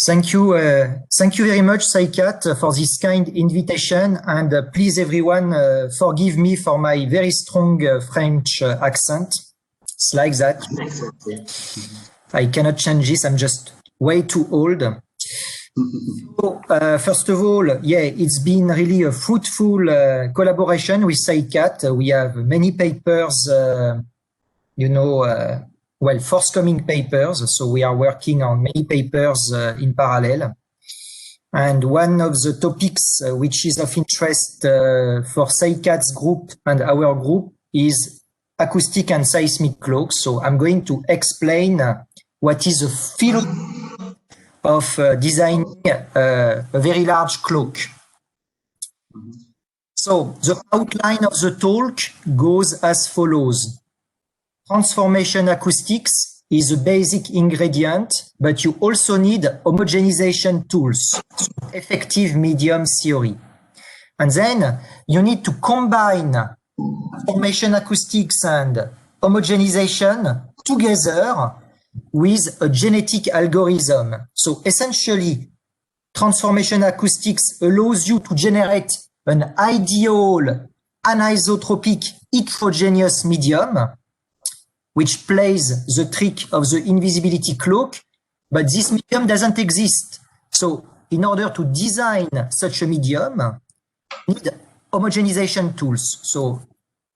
Thank you very much, Saikat, for this kind invitation. And please, everyone, forgive me for my very strong French accent. It's like that. I cannot change this. I'm just way too old. So, first of all, yeah, it's been really a fruitful collaboration with Saikat. We have many papers, well, forthcoming papers. So we are working on many papers in parallel. And one of the topics which is of interest for Saikat's group and our group is acoustic and seismic cloaks. So I'm going to explain what is the philosophy of designing a very large cloak. So the outline of the talk goes as follows. Transformation acoustics is a basic ingredient, but you also need homogenization tools, so effective medium theory. And then you need to combine transformation acoustics and homogenization together with a genetic algorithm. So essentially, transformation acoustics allows you to generate an ideal anisotropic heterogeneous medium, which plays the trick of the invisibility cloak, but this medium doesn't exist. So in order to design such a medium, you need homogenization tools. So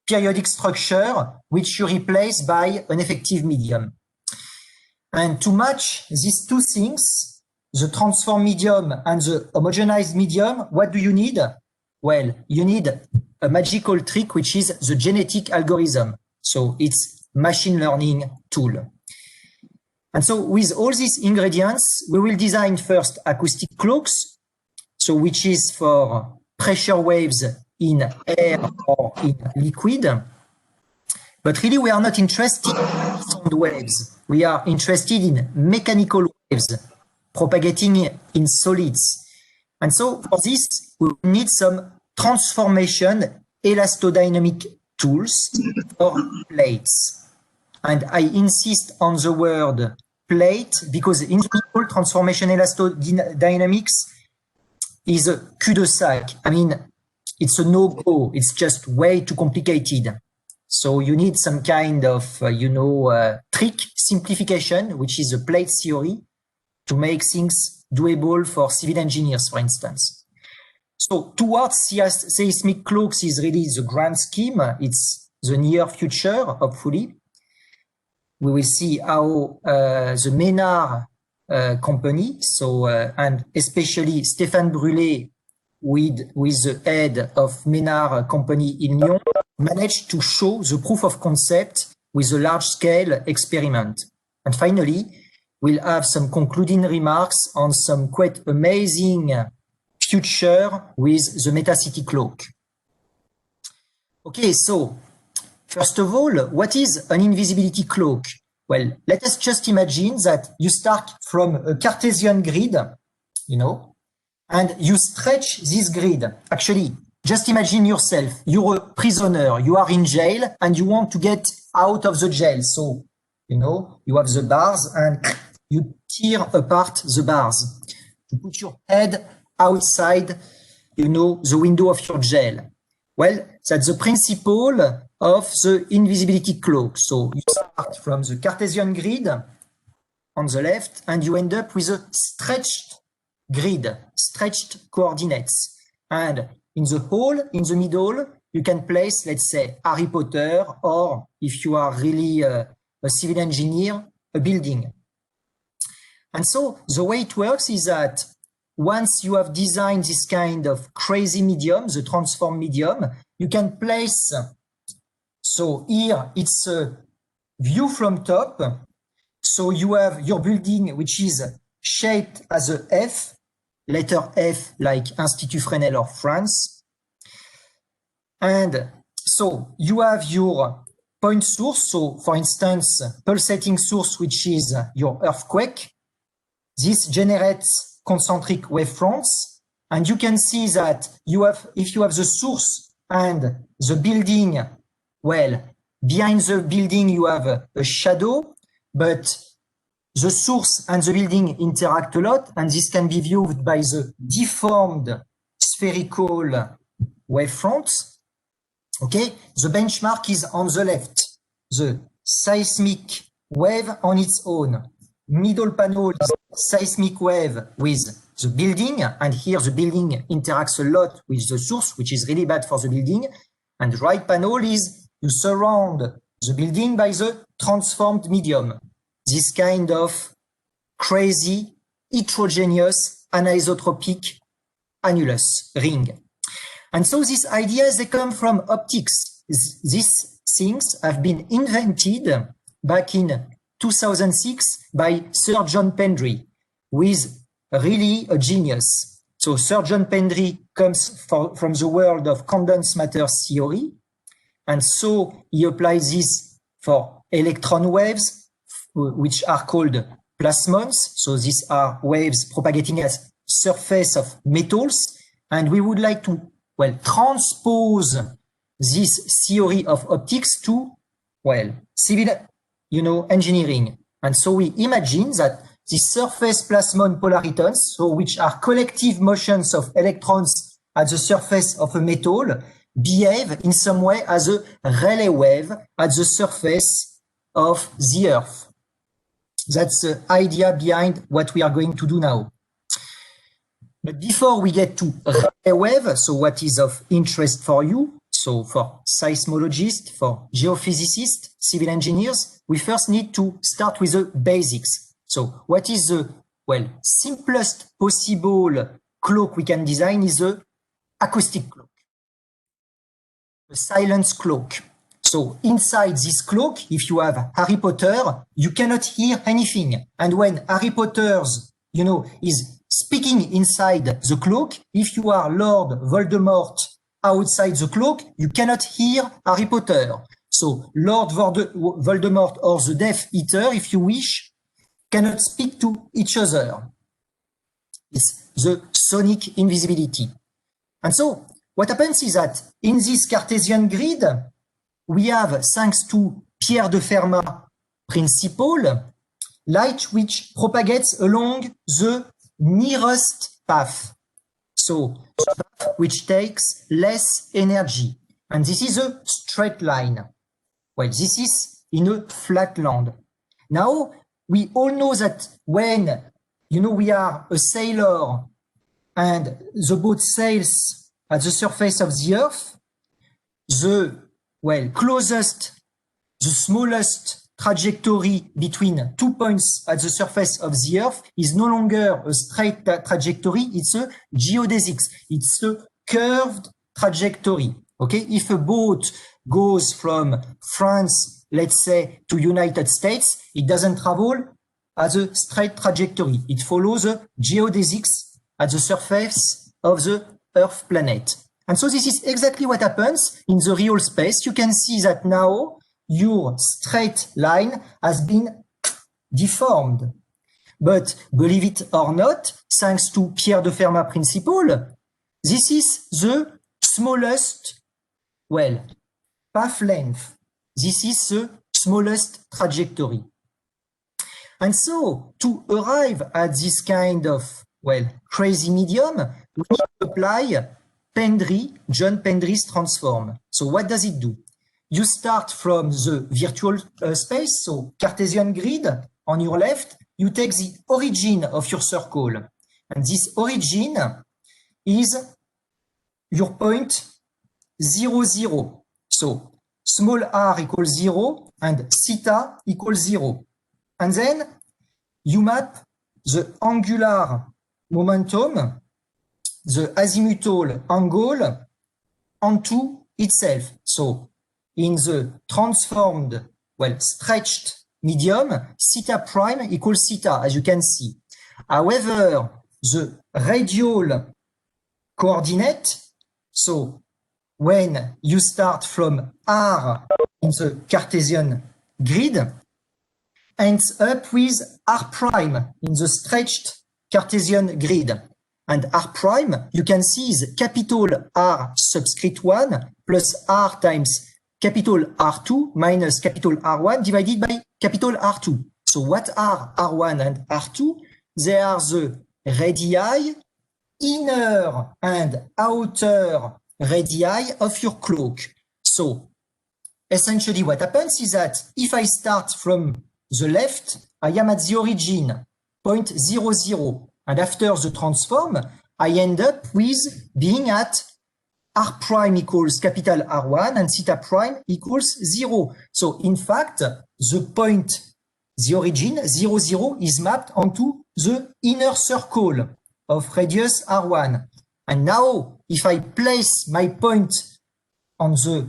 periodic structure, which you replace by an effective medium. And to match these two things, the transform medium and the homogenized medium, what do you need? Well, you need a magical trick, which is the genetic algorithm. So it's machine learning tool. And so with all these ingredients, we will design first acoustic cloaks, so which is for pressure waves in air or in liquid. But really, we are not interested in sound waves. We are interested in mechanical waves propagating in solids. And so for this, we need some transformation elastodynamic tools or plates. And I insist on the word plate because in general, transformation elastodynamics is a cul-de-sac. I mean, it's a no-go. It's just way too complicated. So you need some kind of, trick simplification, which is a plate theory, to make things doable for civil engineers, for instance. So towards seismic cloaks is really the grand scheme. It's the near future, hopefully. We will see how the Ménard company, and especially Stéphane Brulé with the head of Ménard company in Lyon, managed to show the proof of concept with a large-scale experiment. And finally, we'll have some concluding remarks on some quite amazing future with the Metacity cloak. Okay, so first of all, what is an invisibility cloak? Well, let us just imagine that you start from a Cartesian grid, and you stretch this grid. Actually, just imagine yourself, you're a prisoner, you are in jail, and you want to get out of the jail. So, you have the bars, and you tear apart the bars. You put your head outside, the window of your jail. Well, that's the principle of the invisibility cloak. So you start from the Cartesian grid on the left, and you end up with a stretched grid, stretched coordinates. And in the hole, in the middle, you can place, let's say, Harry Potter, or if you are really a civil engineer, a building. And so the way it works is that once you have designed this kind of crazy medium, the transform medium, you can place, so here it's a view from top. So you have your building, which is shaped as a F, letter F like Institut Fresnel or France. And so you have your point source. So for instance, pulsating source, which is your earthquake. This generates concentric wavefronts. And you can see that if you have the source and the building, well, behind the building, you have a shadow, but the source and the building interact a lot, and this can be viewed by the deformed spherical wavefronts. Okay, the benchmark is on the left, the seismic wave on its own. Middle panel is seismic wave with the building, and here the building interacts a lot with the source, which is really bad for the building. And the right panel is you surround the building by the transformed medium, this kind of crazy, heterogeneous, anisotropic annulus ring. And so these ideas, they come from optics. These things have been invented back in 2006 by Sir John Pendry, who is really a genius. So Sir John Pendry comes from the world of condensed matter theory. And so he applies this for electron waves, which are called plasmons. So these are waves propagating at surface of metals. And we would like to, well, transpose this theory of optics to, well, civil, engineering. And so we imagine that the surface plasmon polaritons, so which are collective motions of electrons at the surface of a metal, behave in some way as a Rayleigh wave at the surface of the Earth. That's the idea behind what we are going to do now. But before we get to Rayleigh wave, so what is of interest for you, so for seismologists, for geophysicists, civil engineers, we first need to start with the basics. So what is the, well, simplest possible cloak we can design is the acoustic cloak, a silence cloak. So inside this cloak, if you have Harry Potter, you cannot hear anything. And when Harry Potter's, is speaking inside the cloak, if you are Lord Voldemort outside the cloak, you cannot hear Harry Potter. So Lord Voldemort or the Death Eater, if you wish, cannot speak to each other. It's the sonic invisibility. And so what happens is that in this Cartesian grid, we have, thanks to Pierre de Fermat principle, light which propagates along the nearest path. So the path which takes less energy. And this is a straight line. Well, this is in a flat land. Now, we all know that when, we are a sailor and the boat sails at the surface of the Earth, the closest, the smallest trajectory between 2 points at the surface of the Earth is no longer a straight trajectory, it's a geodesics. It's a curved trajectory. Okay, if a boat goes from France, let's say, to United States, it doesn't travel as a straight trajectory. It follows a geodesics at the surface of the Earth planet. And so this is exactly what happens in the real space. You can see that now your straight line has been deformed. But believe it or not, thanks to Pierre de Fermat principle, this is the smallest, path length. This is the smallest trajectory. And so to arrive at this kind of, crazy medium, we need to apply John Pendry's transform. So what does it do? You start from the virtual space, so Cartesian grid on your left, you take the origin of your circle. And this origin is your point 0, 0. So small r equals 0 and theta equals 0. And then you map the angular momentum, the azimuthal angle, onto itself. So in the transformed, stretched medium, theta prime equals theta, as you can see. However, the radial coordinate, so when you start from R in the Cartesian grid, ends up with R prime in the stretched Cartesian grid. And R prime, you can see, is capital R subscript 1 plus R times capital R2 minus capital R1 divided by capital R2. So what are R1 and R2? They are the radii, inner and outer radii of your cloak. So essentially what happens is that if I start from the left, I am at the origin, 0.00, and after the transform, I end up with being at R prime equals capital R1 and theta prime equals 0. So in fact, the point, the origin, 0, 0, is mapped onto the inner circle of radius R1. And now, if I place my point on the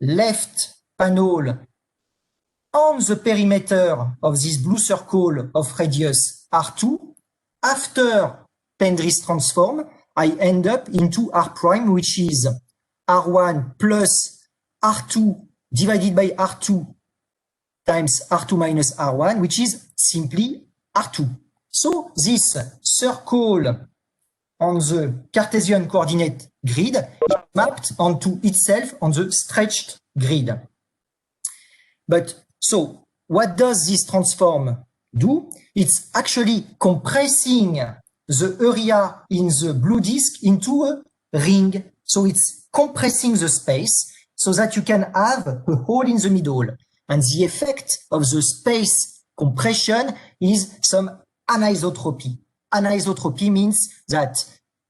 left panel on the perimeter of this blue circle of radius R2, after Pendry's transform, I end up into R prime, which is R1 plus R2 divided by R2 times R2 minus R1, which is simply R2. So this circle on the Cartesian coordinate grid is mapped onto itself on the stretched grid. But so what does this transform do? It's actually compressing the area in the blue disk into a ring. So it's compressing the space so that you can have a hole in the middle. And the effect of the space compression is some anisotropy. Anisotropy means that,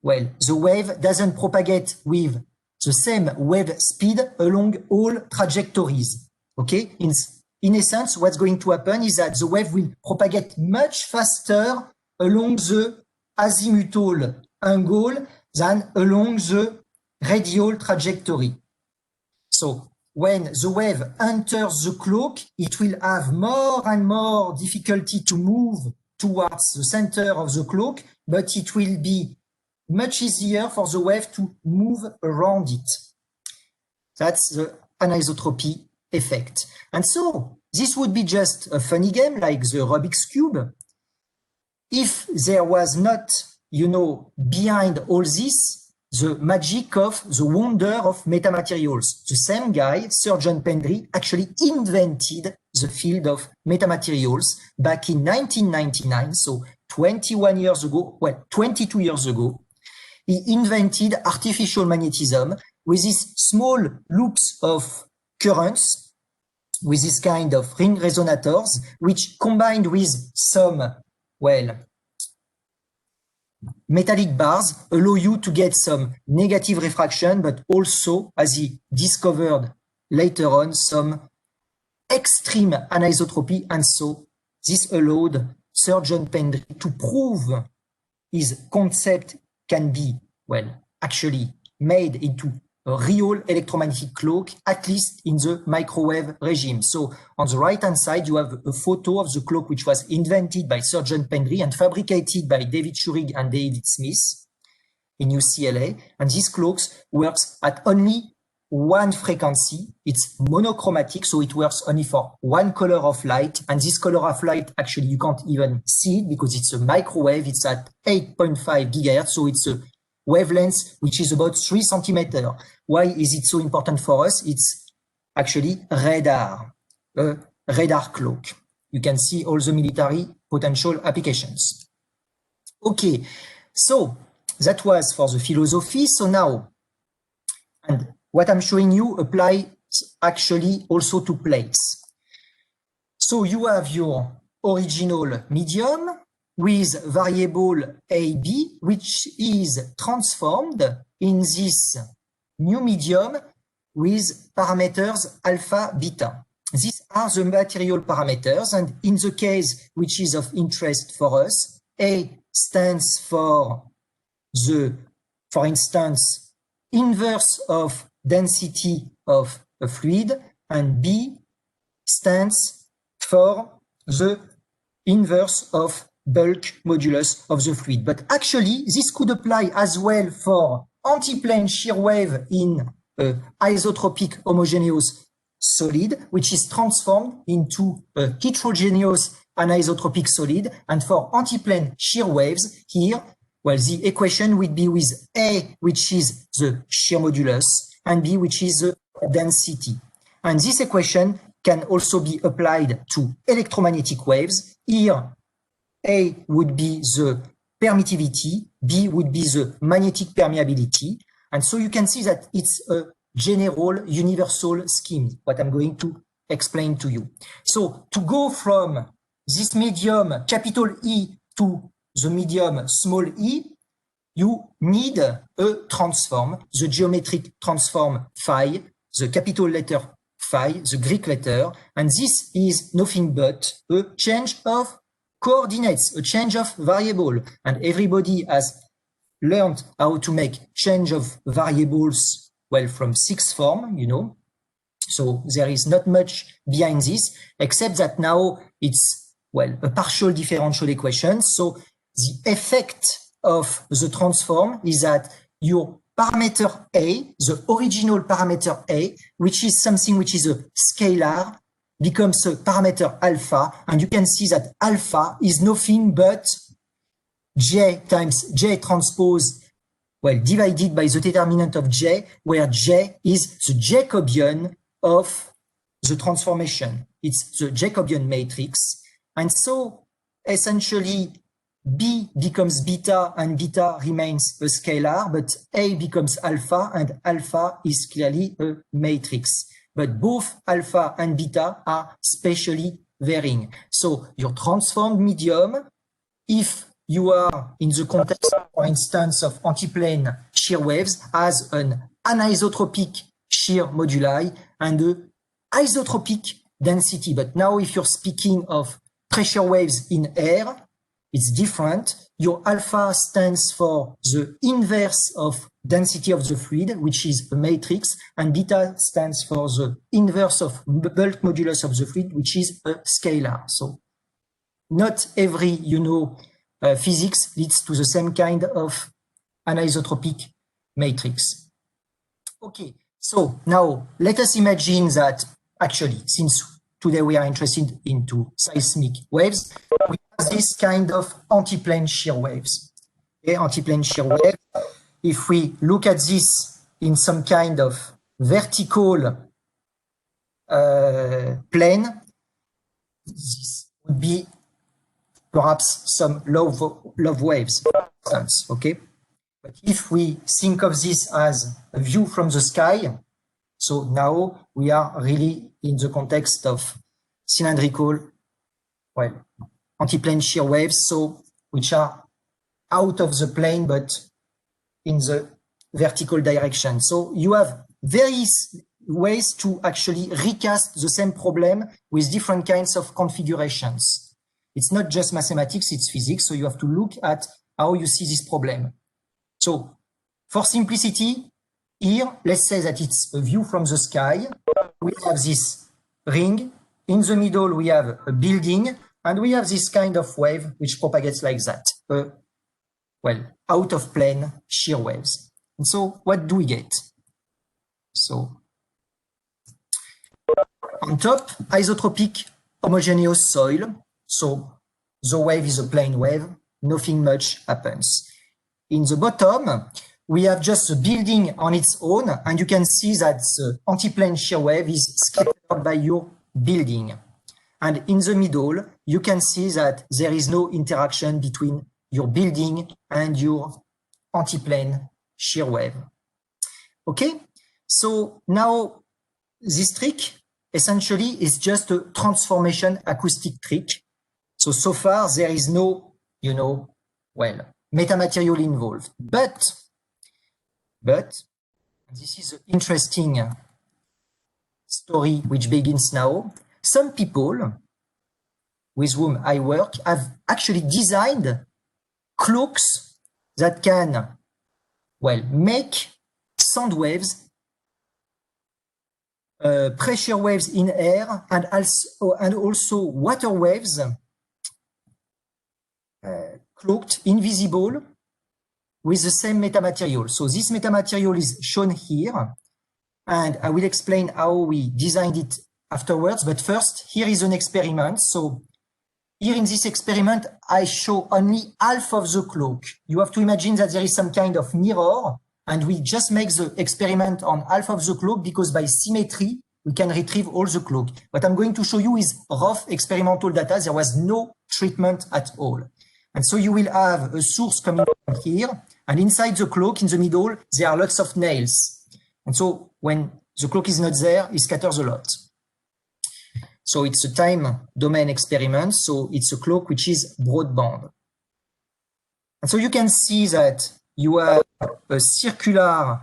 well, the wave doesn't propagate with the same wave speed along all trajectories. Okay? In essence, what's going to happen is that the wave will propagate much faster along the azimuthal angle than along the radial trajectory. So when the wave enters the cloak, it will have more and more difficulty to move towards the center of the cloak, but it will be much easier for the wave to move around it. That's the anisotropy effect. And so this would be just a funny game like the Rubik's Cube. If there was not, you know, behind all this, the magic of the wonder of metamaterials. The same guy, Sir John Pendry, actually invented the field of metamaterials back in 1999, so 21 years ago, well, 22 years ago. He invented artificial magnetism with these small loops of currents, with this kind of ring resonators, which combined with some, well, metallic bars allow you to get some negative refraction, but also, as he discovered later on, some extreme anisotropy. And so this allowed Sir John Pendry to prove his concept can be, well, actually made into a real electromagnetic cloak, at least in the microwave regime. So on the right-hand side, you have a photo of the cloak which was invented by Sir John Pendry and fabricated by David Shurig and David Smith in UCLA. And these cloaks works at only one frequency. It's monochromatic, so it works only for one color of light. And this color of light, actually, you can't even see it because it's a microwave. It's at 8.5 gigahertz, so it's a wavelength which is about 3 centimeters. Why is it so important for us? It's actually radar, a radar cloak. You can see all the military potential applications. Okay, so that was for the philosophy. So now, and what I'm showing you applies actually also to plates. So you have your original medium with variable AB, which is transformed in this new medium with parameters alpha, beta. These are the material parameters, and in the case which is of interest for us, A stands for the, for instance, inverse of density of a fluid, and B stands for the inverse of bulk modulus of the fluid. But actually, this could apply as well for antiplane shear wave in isotropic homogeneous solid, which is transformed into a heterogeneous anisotropic solid. And for antiplane shear waves here, well, the equation would be with A, which is the shear modulus, and B, which is the density. And this equation can also be applied to electromagnetic waves. here A would be the permittivity, B would be the magnetic permeability. And so you can see that it's a general universal scheme, what I'm going to explain to you. So to go from this medium capital E to the medium small e, you need a transform, the geometric transform phi, the capital letter phi, the Greek letter, and this is nothing but a change of coordinates, a change of variable, and everybody has learned how to make change of variables, well, from sixth form, you know. So there is not much behind this, except that now it's, well, a partial differential equation. So the effect of the transform is that your parameter A, the original parameter A, which is something which is a scalar, becomes a parameter alpha, and you can see that alpha is nothing but J times J transpose, well, divided by the determinant of J, where J is the Jacobian of the transformation. It's the Jacobian matrix. And so essentially B becomes beta and beta remains a scalar, but A becomes alpha and alpha is clearly a matrix. But both alpha and beta are spatially varying. So your transformed medium, if you are in the context, for instance, of antiplane shear waves, has an anisotropic shear moduli and an isotropic density. But now if you're speaking of pressure waves in air, it's different. Your alpha stands for the inverse of density of the fluid, which is a matrix, and beta stands for the inverse of bulk modulus of the fluid, which is a scalar. So not every, you know, physics leads to the same kind of anisotropic matrix. Okay, so now let us imagine that actually, since today we are interested into seismic waves, we have this kind of antiplane shear waves. Okay, antiplane shear wave. If we look at this in some kind of vertical plane, this would be perhaps some love waves, for instance, okay? But if we think of this as a view from the sky, so now we are really in the context of cylindrical, well, antiplane shear waves, so which are out of the plane, but in the vertical direction. So you have various ways to actually recast the same problem with different kinds of configurations. It's not just mathematics, it's physics. So you have to look at how you see this problem. So for simplicity, here, let's say that it's a view from the sky. We have this ring. In the middle, we have a building, and we have this kind of wave which propagates like that. Well, out of plane shear waves. And so what do we get? So on top, isotropic homogeneous soil. So the wave is a plane wave. Nothing much happens. In the bottom, we have just a building on its own, and you can see that the antiplane shear wave is scattered by your building. And in the middle, you can see that there is no interaction between your building and your antiplane shear wave. Okay, so now this trick essentially is just a transformation acoustic trick. So far there is no, you know, well, metamaterial involved. But this is an interesting story which begins now. Some people with whom I work have actually designed cloaks that can, well, make sound waves, pressure waves in air, and also water waves, cloaked, invisible, with the same metamaterial. So this metamaterial is shown here, and I will explain how we designed it afterwards. But first, here is an experiment. So here in this experiment, I show only half of the cloak. You have to imagine that there is some kind of mirror, and we just make the experiment on half of the cloak because by symmetry, we can retrieve all the cloak. What I'm going to show you is rough experimental data. There was no treatment at all. And so you will have a source coming from here, and inside the cloak, in the middle, there are lots of nails. And so when the cloak is not there, it scatters a lot. So it's a time domain experiment. So it's a cloak which is broadband. And so you can see that you have a circular,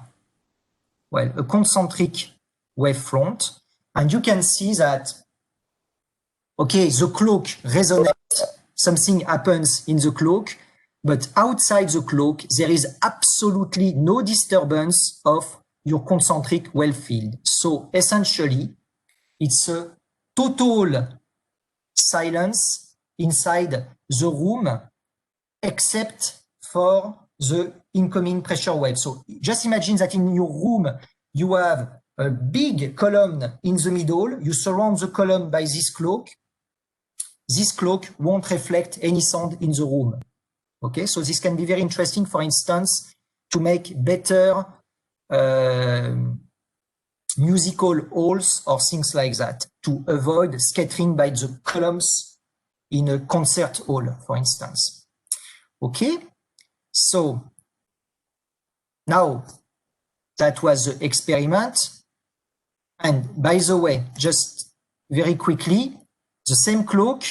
well, a concentric wavefront, and you can see that, okay, the cloak resonates, something happens in the cloak, but outside the cloak, there is absolutely no disturbance of your concentric wave field. So essentially, it's a total silence inside the room, except for the incoming pressure wave. So just imagine that in your room, you have a big column in the middle. You surround the column by this cloak. This cloak won't reflect any sound in the room. Okay, so this can be very interesting, for instance, to make better musical halls or things like that, to avoid scattering by the columns in a concert hall, for instance. Okay, so now that was the experiment. And by the way, just very quickly, the same cloak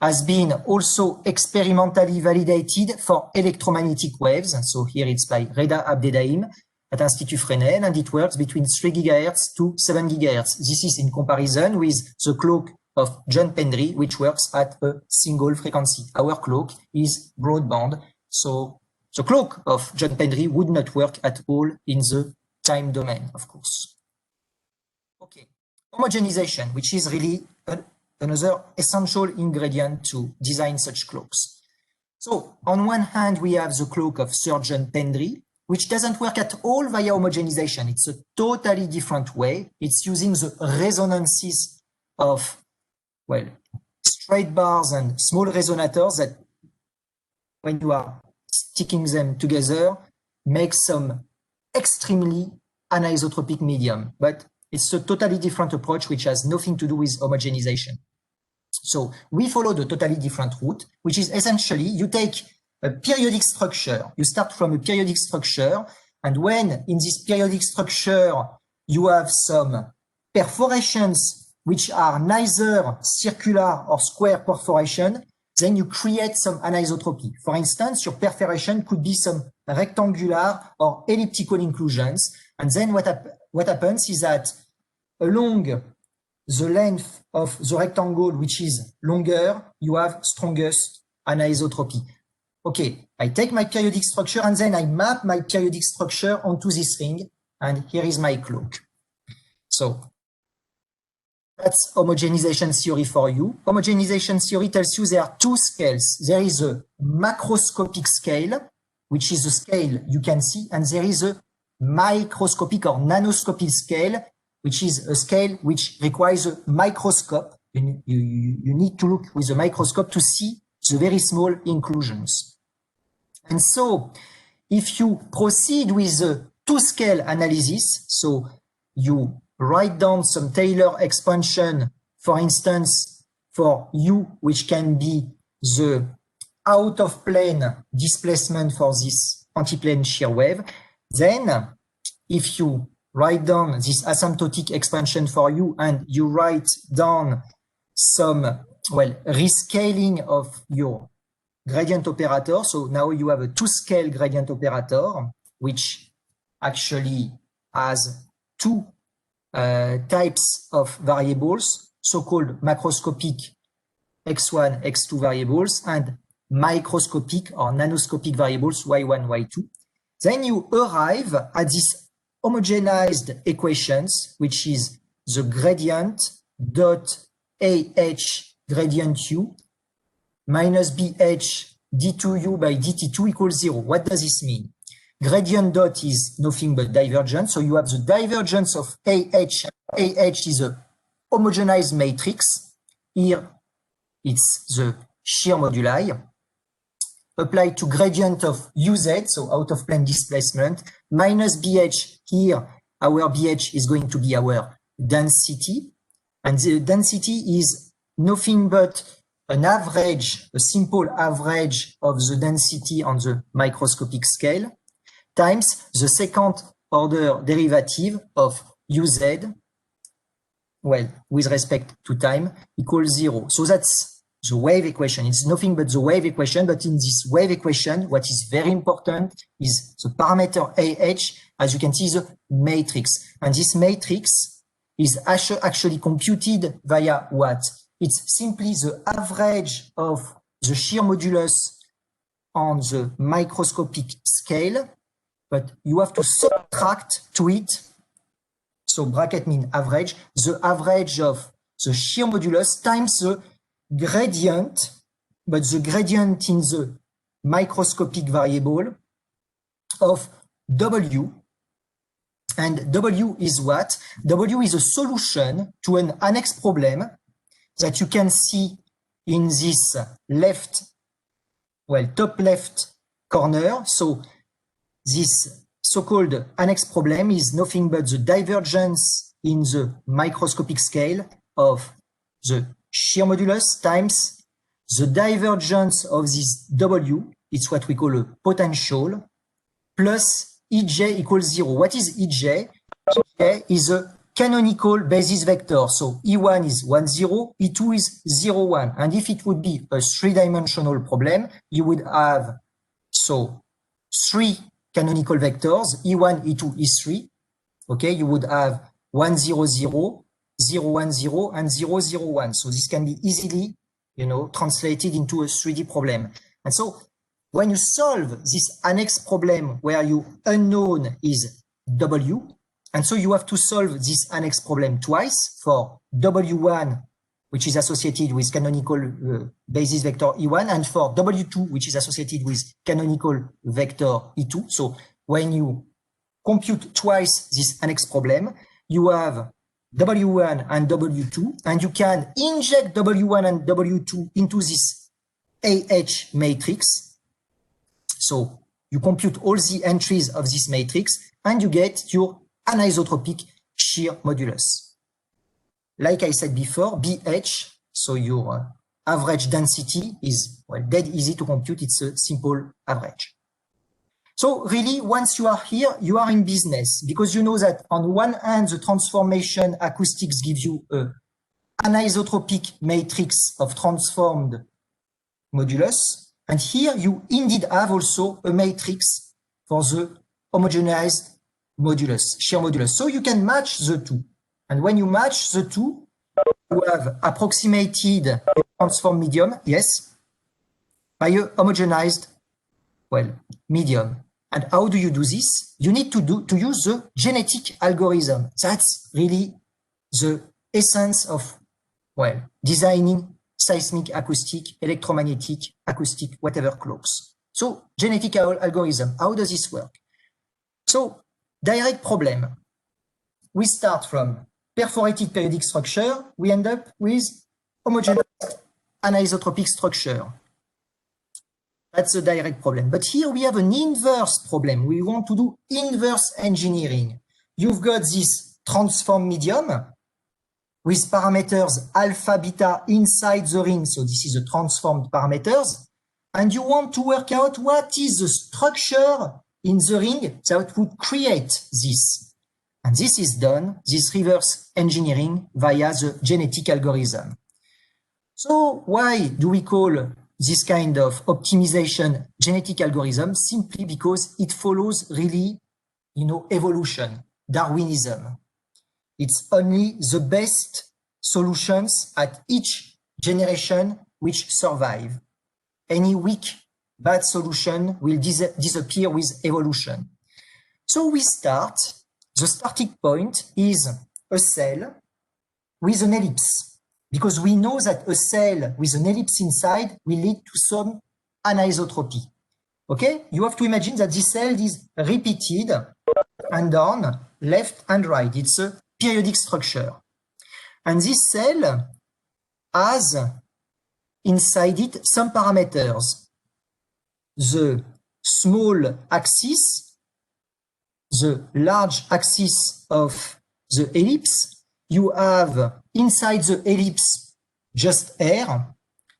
has been also experimentally validated for electromagnetic waves. And so here it's by Reda Abdedaim at Institut Fresnel, and it works between 3 GHz to 7 GHz. This is in comparison with the cloak of John Pendry, which works at a single frequency. Our cloak is broadband, so the cloak of John Pendry would not work at all in the time domain, of course. Okay, homogenization, which is really another essential ingredient to design such cloaks. So on one hand, we have the cloak of Sir John Pendry, which doesn't work at all via homogenization. It's a totally different way. It's using the resonances of, well, straight bars and small resonators that, when you are sticking them together, make some extremely anisotropic medium. But it's a totally different approach, which has nothing to do with homogenization. So we follow the totally different route, which is essentially you take a periodic structure. You start from a periodic structure, and when in this periodic structure you have some perforations which are neither circular or square perforation, then you create some anisotropy. For instance, your perforation could be some rectangular or elliptical inclusions, and then what happens is that along the length of the rectangle, which is longer, you have strongest anisotropy. Okay, I take my periodic structure and then I map my periodic structure onto this ring, and here is my cloak. So that's homogenization theory for you. Homogenization theory tells you there are two scales. There is a macroscopic scale, which is the scale you can see, and there is a microscopic or nanoscopic scale, which is a scale which requires a microscope. You need to look with a microscope to see the very small inclusions. And so if you proceed with the two-scale analysis, so you write down some Taylor expansion, for instance, for U, which can be the out-of-plane displacement for this antiplane shear wave, then if you write down this asymptotic expansion for U and you write down some, well, rescaling of your gradient operator. So now you have a two-scale gradient operator, which actually has two types of variables, so-called macroscopic x1, x2 variables, and microscopic or nanoscopic variables, y1, y2. Then you arrive at this homogenized equations, which is the gradient dot AH gradient U minus BH d2U by dt2 equals 0. What does this mean? Gradient dot is nothing but divergence. So you have the divergence of AH. AH is a homogenized matrix. Here it's the shear moduli applied to gradient of UZ, so out of plane displacement, minus BH. Here our BH is going to be our density, and the density is nothing but an average, a simple average of the density on the microscopic scale times the second order derivative of uz, well, with respect to time, equals 0. So that's the wave equation. It's nothing but the wave equation, but in this wave equation, what is very important is the parameter AH, as you can see, the matrix. And this matrix is actually computed via what? It's simply the average of the shear modulus on the microscopic scale, but you have to subtract to it, so bracket mean average, the average of the shear modulus times the gradient, but the gradient in the microscopic variable of W. And W is what? W is a solution to an annex problem that you can see in this left, well, top left corner. So this so-called annex problem is nothing but the divergence in the microscopic scale of the shear modulus times the divergence of this W, it's what we call a potential, plus Ej equals 0. What is Ej? Ej is a canonical basis vector. So E1 is 1, 0, E2 is 0, 1. And if it would be a three-dimensional problem, you would have, so, three canonical vectors, E1, E2, E3. Okay, you would have 1, 0, 0, 0, 1, 0, and 0, 0, 1. So this can be easily, translated into a 3D problem. And so when you solve this annex problem where your unknown is W, and so you have to solve this annex problem twice for W1, which is associated with canonical basis vector E1, and for W2, which is associated with canonical vector E2. So when you compute twice this annex problem, you have W1 and W2, and you can inject W1 and W2 into this AH matrix. So you compute all the entries of this matrix, and you get your anisotropic shear modulus. Like I said before, BH, so your average density is, well, dead easy to compute. It's a simple average. So really, once you are here, you are in business, because you know that on one hand, the transformation acoustics give you an anisotropic matrix of transformed modulus. And here you indeed have also a matrix for the homogenized modulus, shear modulus. So you can match the two. And when you match the two, you have approximated transform medium, yes, by a homogenized, well, medium. And how do you do this? You need to use the genetic algorithm. That's really the essence of, well, designing seismic acoustic, electromagnetic, acoustic, whatever clocks. So genetic algorithm, how does this work? So direct problem. We start from perforated periodic structure. We end up with homogeneous anisotropic structure. That's a direct problem. But here we have an inverse problem. We want to do inverse engineering. You've got this transform medium with parameters alpha, beta inside the ring. So this is the transformed parameters. And you want to work out what is the structure in the ring that would create this. And this is done, this reverse engineering via the genetic algorithm. So why do we call this kind of optimization genetic algorithm? Simply because it follows really, evolution, Darwinism. It's only the best solutions at each generation which survive. Any weak, bad solution will disappear with evolution. So we start, the starting point is a cell with an ellipse, because we know that a cell with an ellipse inside will lead to some anisotropy. Okay? You have to imagine that this cell is repeated and down, left and right. It's a periodic structure. And this cell has inside it some parameters. The small axis, the large axis of the ellipse you have inside the ellipse just air.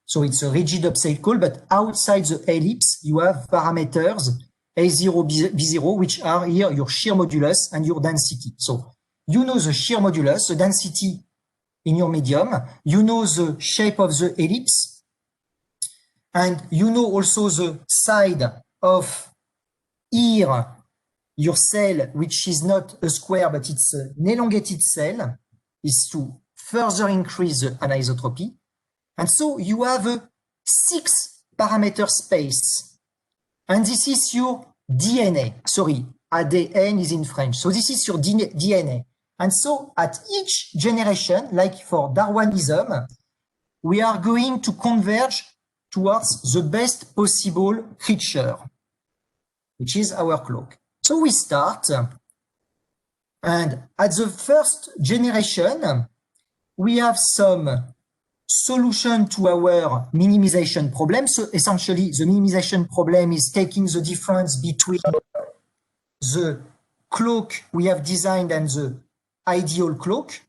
So it's a rigid obstacle, but outside the ellipse, you have parameters A0, B0, which are here your shear modulus and your density. So you know the shear modulus, the density in your medium, you know the shape of the ellipse, and you know also the side of here, your cell, which is not a square, but it's an elongated cell, is to further increase the anisotropy. And so you have a 6 parameter space. And this is your DNA. Sorry, ADN is in French. So this is your DNA. And so at each generation, like for Darwinism, we are going to converge towards the best possible creature, which is our cloak. So we start, and at the first generation, we have some solution to our minimization problem. So essentially, the minimization problem is taking the difference between the cloak we have designed and the ideal cloak.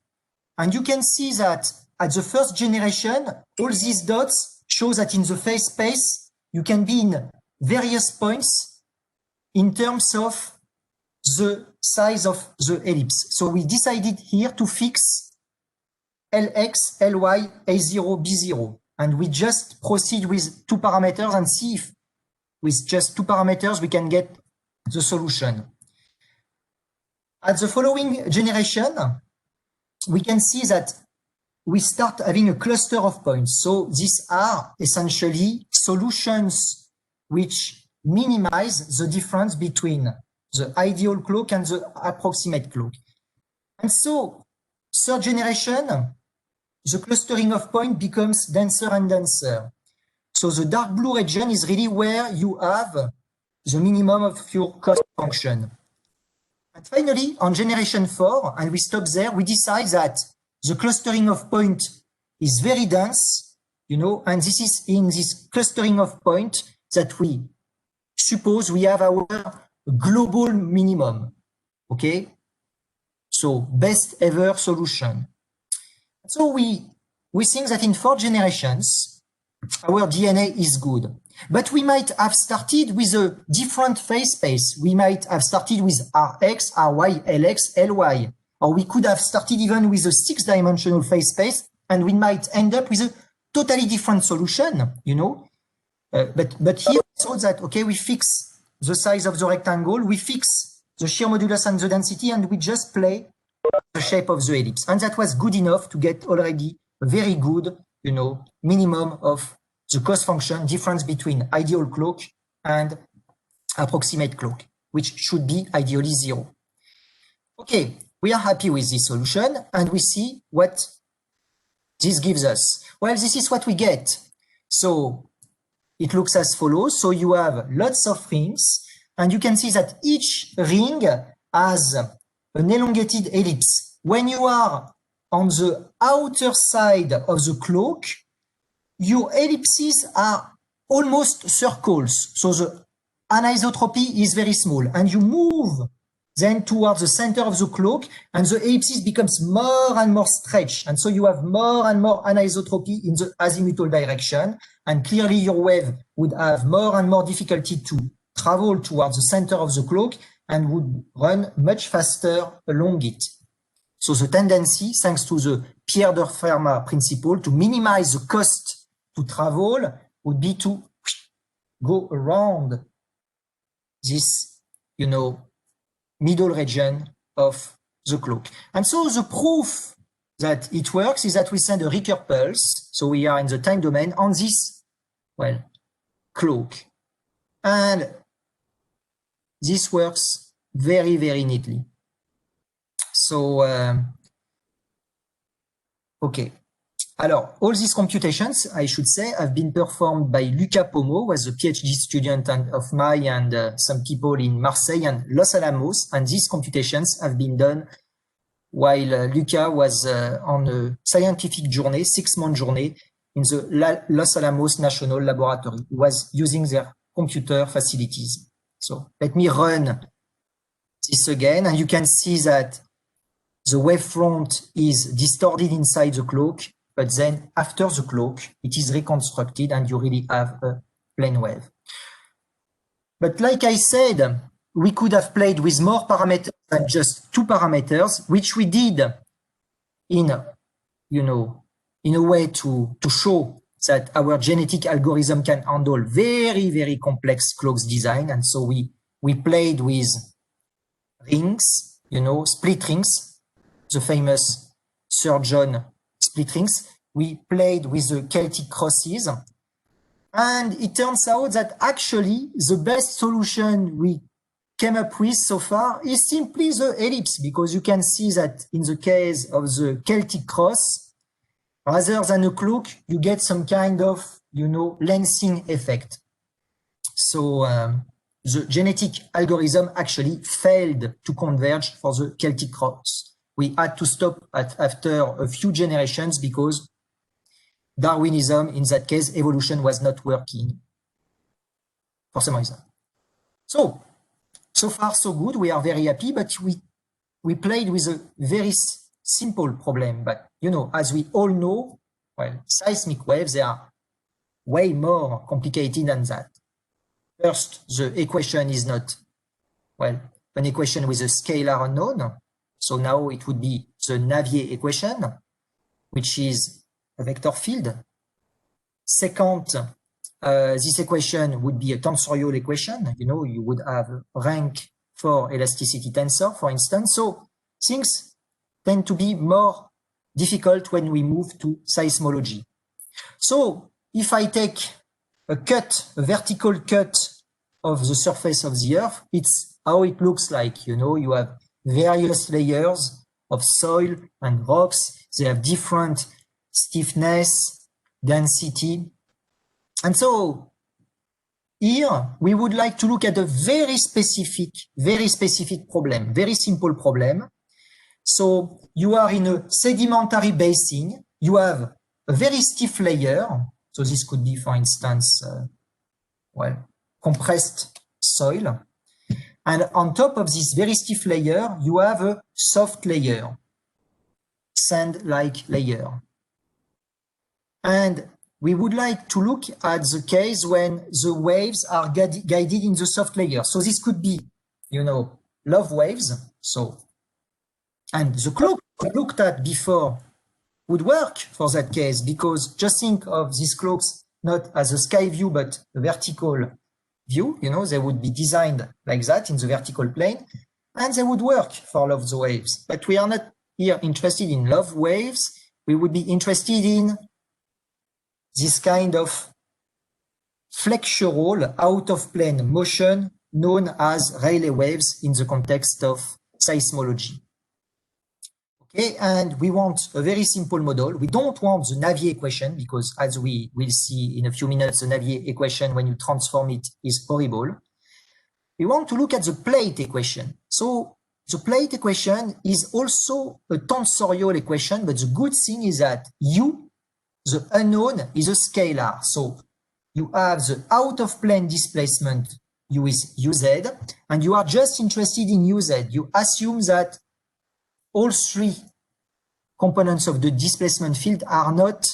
And you can see that at the first generation, all these dots show that in the phase space, you can be in various points in terms of the size of the ellipse. So we decided here to fix Lx, Ly, A0, B0. And we just proceed with 2 parameters and see if with just 2 parameters we can get the solution. At the following generation, we can see that we start having a cluster of points. So these are essentially solutions which minimize the difference between the ideal cloak and the approximate cloak. And so third generation, the clustering of points becomes denser and denser. So the dark blue region is really where you have the minimum of your cost function. And finally, on generation 4, and we stop there, we decide that the clustering of points is very dense, you know, and this is in this clustering of points that we suppose we have our global minimum, okay? So best ever solution. So we think that in 4 generations, our DNA is good. But we might have started with a different phase space. We might have started with Rx, Ry, Lx, Ly. Or we could have started even with a 6-dimensional phase space, and we might end up with a totally different solution, you know. But here we saw that, okay, we fix the size of the rectangle, we fix the shear modulus and the density, and we just play the shape of the ellipse. And that was good enough to get already a very good, you know, minimum of the cost function difference between ideal cloak and approximate cloak, which should be ideally 0. Okay, we are happy with this solution, and we see what this gives us. Well, this is what we get. So it looks as follows. So you have lots of rings, and you can see that each ring has an elongated ellipse. When you are on the outer side of the cloak, your ellipses are almost circles. So the anisotropy is very small, and you move then towards the center of the cloak, and the ellipses becomes more and more stretched. And so you have more and more anisotropy in the azimuthal direction. And clearly your wave would have more and more difficulty to travel towards the center of the cloak and would run much faster along it. So the tendency, thanks to the Pierre de Fermat principle, to minimize the cost to travel would be to go around this, you know, middle region of the cloak. And so the proof that it works is that we send a Ricoeur pulse. So we are in the time domain on this, well, cloak. And this works very, very neatly. So, okay. Alors, all these computations, I should say, have been performed by Luca Pomo, who was a PhD student of mine and some people in Marseille and Los Alamos. And these computations have been done while Luca was on a scientific journey, 6-month journey, in the Los Alamos National Laboratory. He was using their computer facilities. So let me run this again, and you can see that the wavefront is distorted inside the cloak, but then after the cloak, it is reconstructed and you really have a plane wave. But like I said, we could have played with more parameters than just 2 parameters, which we did in a way to show that our genetic algorithm can handle very, very complex cloaks design. And so we played with rings, split rings, the famous Sir John split rings. We played with the Celtic crosses. And it turns out that actually the best solution we came up with so far is simply the ellipse, because you can see that in the case of the Celtic cross, rather than a cloak, you get some kind of, lensing effect. So the genetic algorithm actually failed to converge for the Celtic cross. We had to stop after a few generations because Darwinism, in that case, evolution was not working for some reason. So far so good. We are very happy, but we played with a very simple problem. But, as we all know, well, seismic waves, they are way more complicated than that. First, the equation is not, well, an equation with a scalar unknown. So now it would be the Navier equation, which is a vector field. Second, this equation would be a tensorial equation. You would have rank for elasticity tensor, for instance. So things tend to be more difficult when we move to seismology. So if I take a vertical cut of the surface of the Earth, it's how it looks like. You have various layers of soil and rocks. They have different stiffness, density. And so here we would like to look at a very specific problem, very simple problem. So you are in a sedimentary basin. You have a very stiff layer. So this could be, for instance, compressed soil. And on top of this very stiff layer, you have a soft layer, sand-like layer. And we would like to look at the case when the waves are guided in the soft layer. So this could be, love waves. And the cloak we looked at before would work for that case, because just think of these cloaks not as a sky view, but a vertical view. They would be designed like that in the vertical plane, and they would work for love waves. But we are not here interested in love waves. We would be interested in this kind of flexural out-of-plane motion known as Rayleigh waves in the context of seismology. Okay, and we want a very simple model. We don't want the Navier equation because, as we will see in a few minutes, the Navier equation, when you transform it, is horrible. We want to look at the plate equation. So the plate equation is also a tensorial equation, but the good thing is that U, the unknown, is a scalar. So you have the out-of-plane displacement, U is UZ, and you are just interested in UZ. You assume that all three components of the displacement field are not,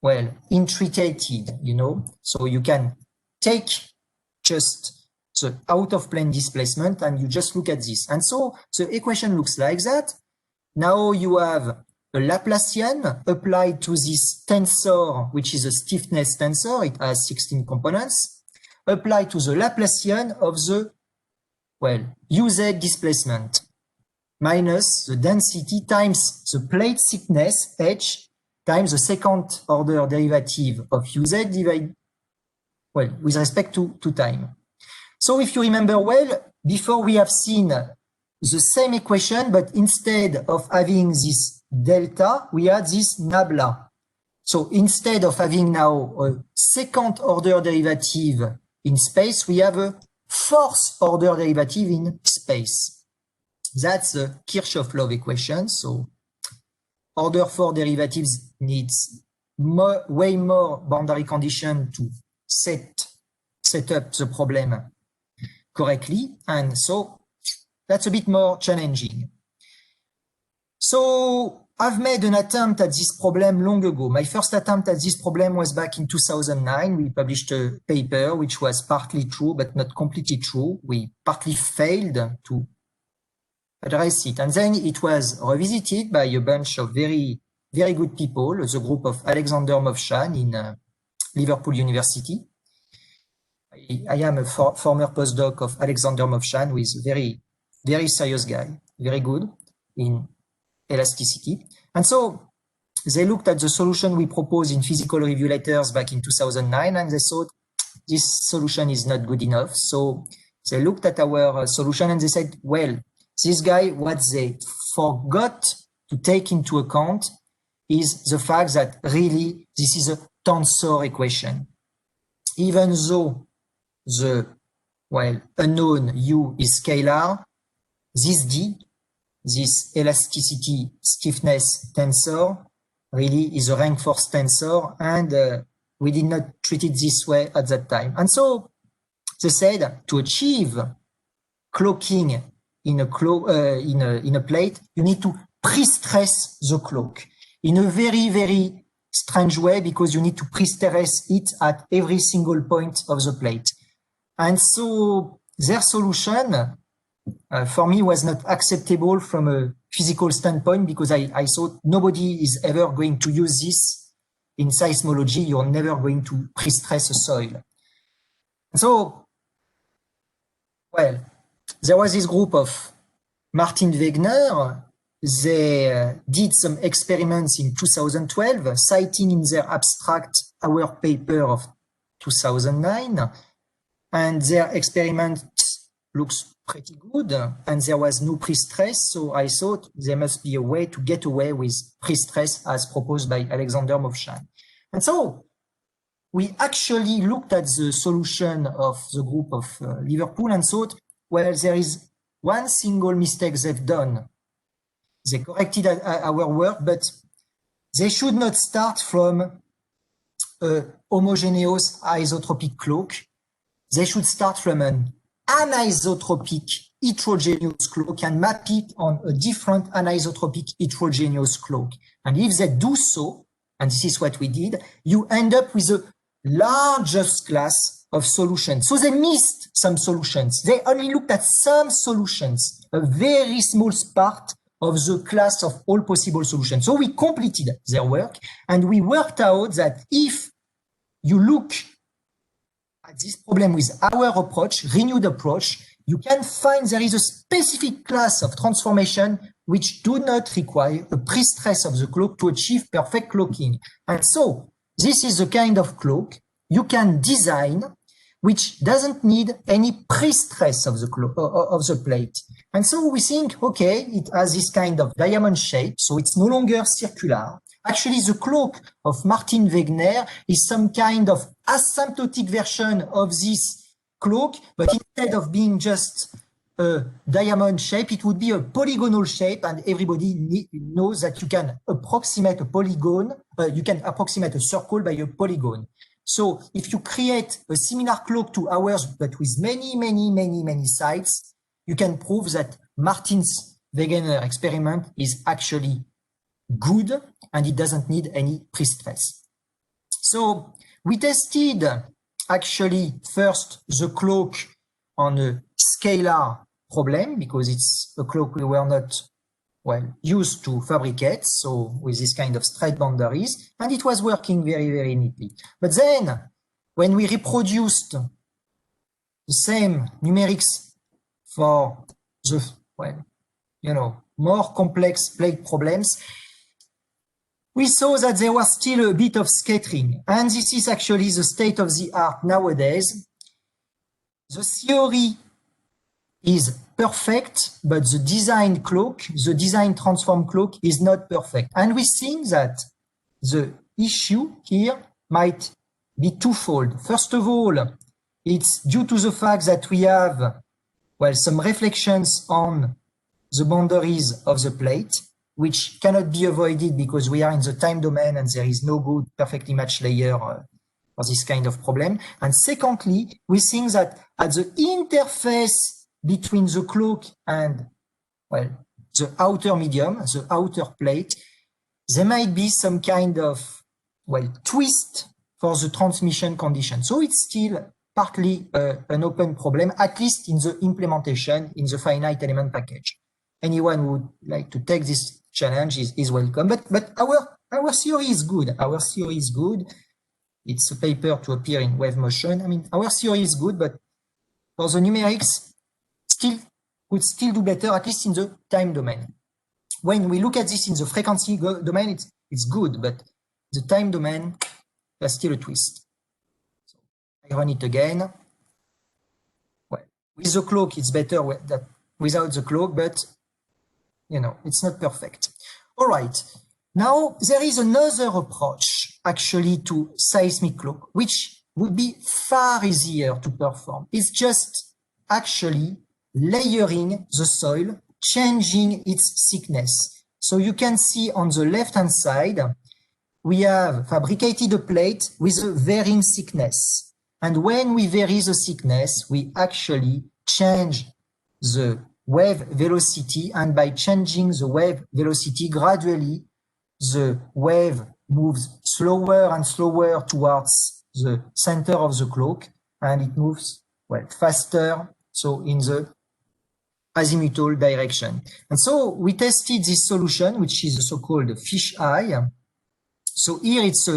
well, intricated, So you can take just the out-of-plane displacement and you just look at this. And so the equation looks like that. Now you have a Laplacian applied to this tensor, which is a stiffness tensor. It has 16 components, applied to the Laplacian of the, UZ displacement minus the density times the plate thickness, h, times the second order derivative of UZ divided, with respect to time. So if you remember well, before we have seen the same equation, but instead of having this delta, we had this nabla. So instead of having now a second order derivative in space, we have a fourth order derivative in space. That's the Kirchhoff-Love equation. So order 4 derivatives needs way more boundary condition to set up the problem correctly. And so that's a bit more challenging. So I've made an attempt at this problem long ago. My first attempt at this problem was back in 2009. We published a paper which was partly true, but not completely true. We partly failed to address it. And then it was revisited by a bunch of very good people, the group of Alexander Movshan in Liverpool University. I am a former postdoc of Alexander Movshan, who is a very serious guy, very good in elasticity. And so they looked at the solution we proposed in Physical Review Letters back in 2009, and they thought this solution is not good enough. So they looked at our solution and they said, well, this guy, what they forgot to take into account is the fact that really this is a tensor equation. Even though the, well, unknown u is scalar, this d, this elasticity stiffness tensor, really is a rank force tensor, and we did not treat it this way at that time. And so they said to achieve cloaking in a plate, you need to pre-stress the cloak in a very strange way, because you need to pre-stress it at every single point of the plate. And so their solution for me was not acceptable from a physical standpoint, because I thought nobody is ever going to use this in seismology. You're never going to pre-stress a soil. So, well, there was this group of Martin Wegner. They did some experiments in 2012, citing in their abstract our paper of 2009. And their experiment looks pretty good, and there was no pre-stress. So I thought there must be a way to get away with pre-stress as proposed by Alexander Movshan. And so we actually looked at the solution of the group of Liverpool and thought, well, there is one single mistake they've done. They corrected our work, but they should not start from a homogeneous isotropic cloak. They should start from an anisotropic heterogeneous cloak and map it on a different anisotropic heterogeneous cloak. And if they do so, and this is what we did, you end up with the largest class of solutions. So they missed some solutions. They only looked at some solutions, a very small part of the class of all possible solutions. So we completed their work, and we worked out that if you look at this problem with our approach, renewed approach, you can find there is a specific class of transformation which do not require a pre-stress of the cloak to achieve perfect cloaking. And so this is the kind of cloak you can design which doesn't need any pre-stress of the plate. And so we think, okay, it has this kind of diamond shape, so it's no longer circular. Actually, the cloak of Martin Wegner is some kind of asymptotic version of this cloak, but instead of being just a diamond shape, it would be a polygonal shape, and everybody knows that you can approximate a polygon, you can approximate a circle by a polygon. So if you create a similar cloak to ours, but with many sides, you can prove that Martin's Wegener experiment is actually good and it doesn't need any pre-stress. So we tested actually first the cloak on a scalar problem, because it's a cloak we were not well used to fabricate, so with this kind of straight boundaries, and it was working very neatly. But then when we reproduced the same numerics for the, well, you know, more complex plate problems, we saw that there was still a bit of scattering. And this is actually the state of the art nowadays. The theory is perfect, but the design cloak, the design transform cloak is not perfect. And we think that the issue here might be twofold. First of all, it's due to the fact that we have, well, some reflections on the boundaries of the plate, which cannot be avoided because we are in the time domain and there is no good perfectly matched layer for this kind of problem. And secondly, we think that at the interface between the cloak and, well, the outer medium, the outer plate, there might be some kind of, well, twist for the transmission condition. So it's still partly an open problem, at least in the implementation in the finite element package. Anyone who would like to take this challenge is welcome. But our theory is good. Our theory is good. It's a paper to appear in Wave Motion. I mean, our theory is good, but for the numerics, would still do better, at least in the time domain. When we look at this in the frequency domain, it's good, but the time domain, there's still a twist. So I run it again. Well, with the cloak, it's better than without the cloak, but you know, it's not perfect. All right. Now, there is another approach actually to seismic cloak, which would be far easier to perform. It's just actually layering the soil, changing its thickness. So you can see on the left-hand side, we have fabricated a plate with a varying thickness. And when we vary the thickness, we actually change the wave velocity. And by changing the wave velocity gradually, the wave moves slower and slower towards the center of the cloak, and it moves, well, faster, so in the azimuthal direction. And so we tested this solution, which is a so-called fish eye. So here it's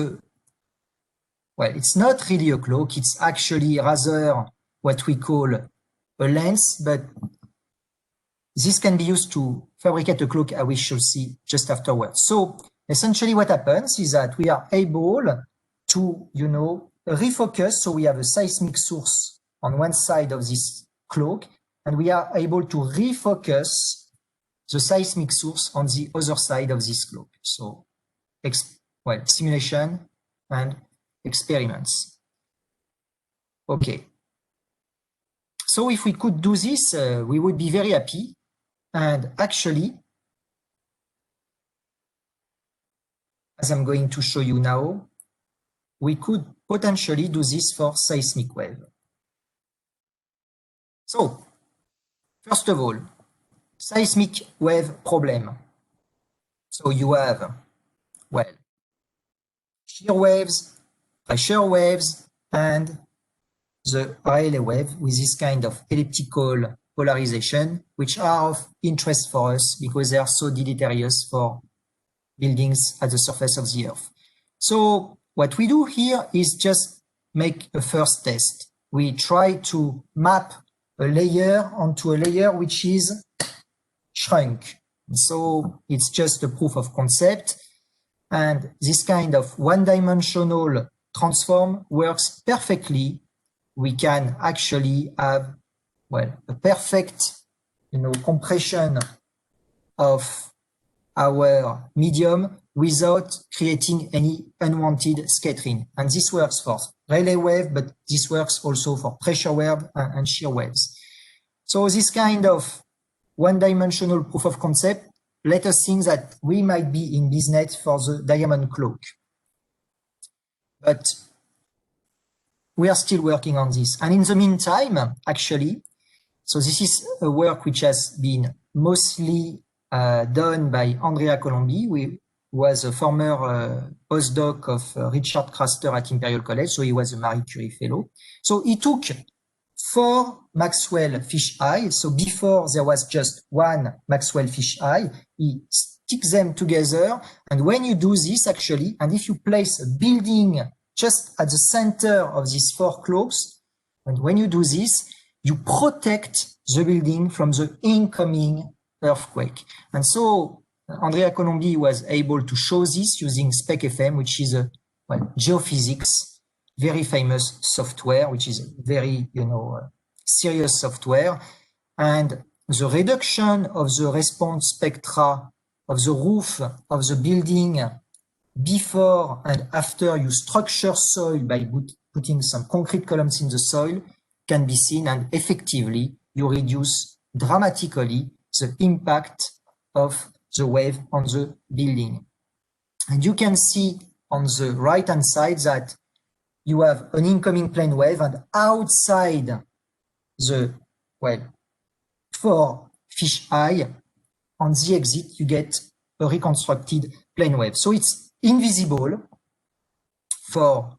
it's not really a cloak, it's actually rather what we call a lens, but this can be used to fabricate a cloak, as we shall see just afterwards. So essentially what happens is that we are able to, you know, refocus. So we have a seismic source on one side of this cloak, and we are able to refocus the seismic source on the other side of this cloak. So, simulation and experiments. Okay. So if we could do this, we would be very happy. And actually, as I'm going to show you now, we could potentially do this for seismic wave. So, first of all, seismic wave problem. So you have, well, shear waves, pressure waves, and the Rayleigh wave with this kind of elliptical polarization, which are of interest for us because they are so deleterious for buildings at the surface of the Earth. So what we do here is just make a first test. We try to map a layer onto a layer which is shrunk. So it's just a proof of concept. And this kind of one-dimensional transform works perfectly. We can actually have, well, a perfect, you know, compression of our medium without creating any unwanted scattering. And this works for Rayleigh wave, but this works also for pressure wave and shear waves. So this kind of one-dimensional proof of concept let us think that we might be in business for the diamond cloak. But we are still working on this. And in the meantime, actually, so this is a work which has been mostly done by Andrea Colombi, who was a former postdoc of Richard Craster at Imperial College, so he was a Marie Curie fellow. So he took 4 Maxwell fish eyes. So before there was just one Maxwell fish eye, he sticks them together. And when you do this actually, and if you place a building just at the center of these 4 cloaks, and when you do this, you protect the building from the incoming earthquake. And so Andrea Colombi was able to show this using SpecFM, which is a geophysics, very famous software, which is very, serious software. And the reduction of the response spectra of the roof of the building before and after you structure soil by putting some concrete columns in the soil can be seen, and effectively you reduce dramatically the impact of the wave on the building. And you can see on the right-hand side that you have an incoming plane wave, and outside the, 4 fish eye, on the exit, you get a reconstructed plane wave. So it's invisible for,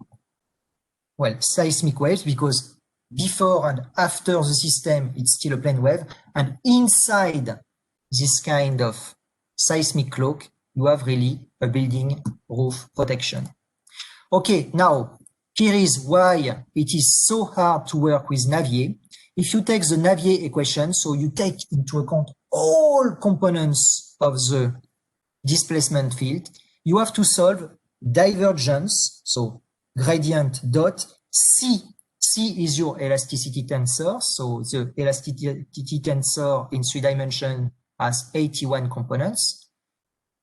well, seismic waves, because before and after the system, it's still a plane wave. And inside this kind of seismic cloak, you have really a building roof protection. Okay, now, here is why it is so hard to work with Navier. If you take the Navier equation, so you take into account all components of the displacement field, you have to solve divergence, so gradient dot C. C is your elasticity tensor, so the elasticity tensor in 3 dimensions has 81 components.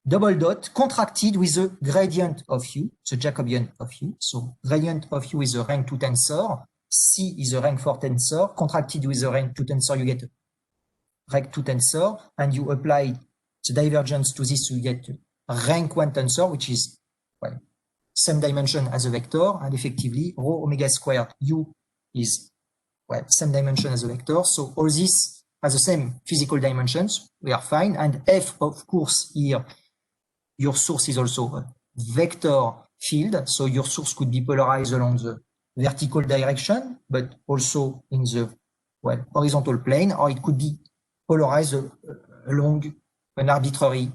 Double dot contracted with the gradient of U, the Jacobian of U. So gradient of U is a rank 2 tensor. C is a rank 4 tensor. Contracted with the rank 2 tensor, you get a rank 2 tensor. And you apply the divergence to this, you get a rank 1 tensor, which is, well, same dimension as a vector. And effectively, rho omega squared U is, well, same dimension as a vector. So all this has the same physical dimensions. We are fine. And F, of course, here, your source is also a vector field, so your source could be polarized along the vertical direction, but also in the, well, horizontal plane, or it could be polarized along an arbitrary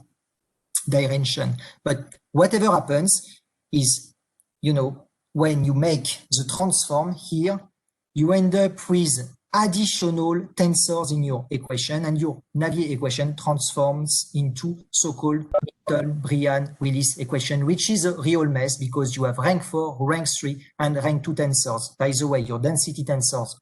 direction. But whatever happens is, you know, when you make the transform here, you end up with additional tensors in your equation, and your Navier equation transforms into so-called Brian-Willis equation, which is a real mess because you have rank 4, rank 3, and rank 2 tensors. By the way, your density tensors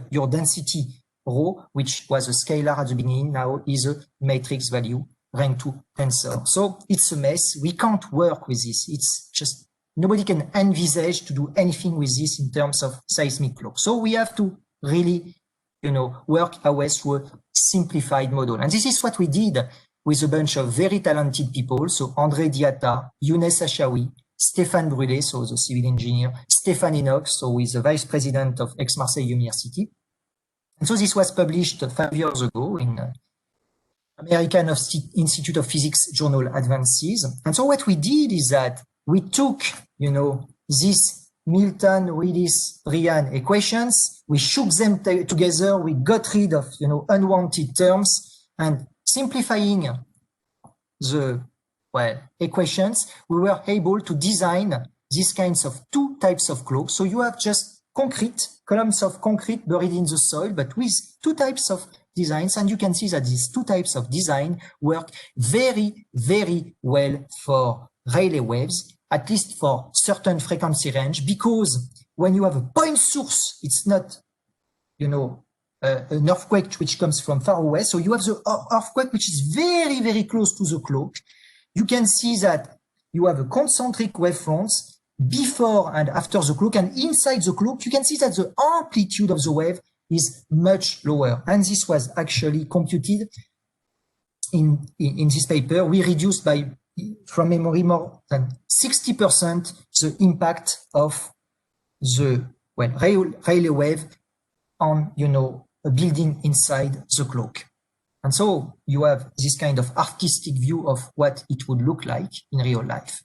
your density rho, which was a scalar at the beginning, now is a matrix value rank 2 tensor. So it's a mess. We can't work with this. It's just nobody can envisage to do anything with this in terms of seismic law. So we have to really, you know, work our way through a simplified model. And this is what we did with a bunch of very talented people. So André Diatta, Younes Achaoui, Stéphane Brûlé, so the civil engineer, Stéphane Enoch, so who is the vice president of Aix-Marseille University. And so this was published 5 years ago in American Institute of Physics journal Advances. And so what we did is that we took, you know, this Milton, Willis, Brian equations, we shook them together, we got rid of, you know, unwanted terms, and simplifying the, well, equations, we were able to design these kinds of 2 types of cloaks. So you have just concrete, columns of concrete buried in the soil, but with 2 types of designs, and you can see that these 2 types of design work very, very well for Rayleigh waves, at least for certain frequency range, because when you have a point source, it's not, you know, an earthquake which comes from far away. So you have the earthquake which is very, very close to the cloak. You can see that you have a concentric wavefronts before and after the cloak, and inside the cloak, you can see that the amplitude of the wave is much lower. And this was actually computed in this paper. We reduced by, from memory, more than 60% the impact of the, well, Rayleigh wave on, you know, a building inside the cloak. And so you have this kind of artistic view of what it would look like in real life.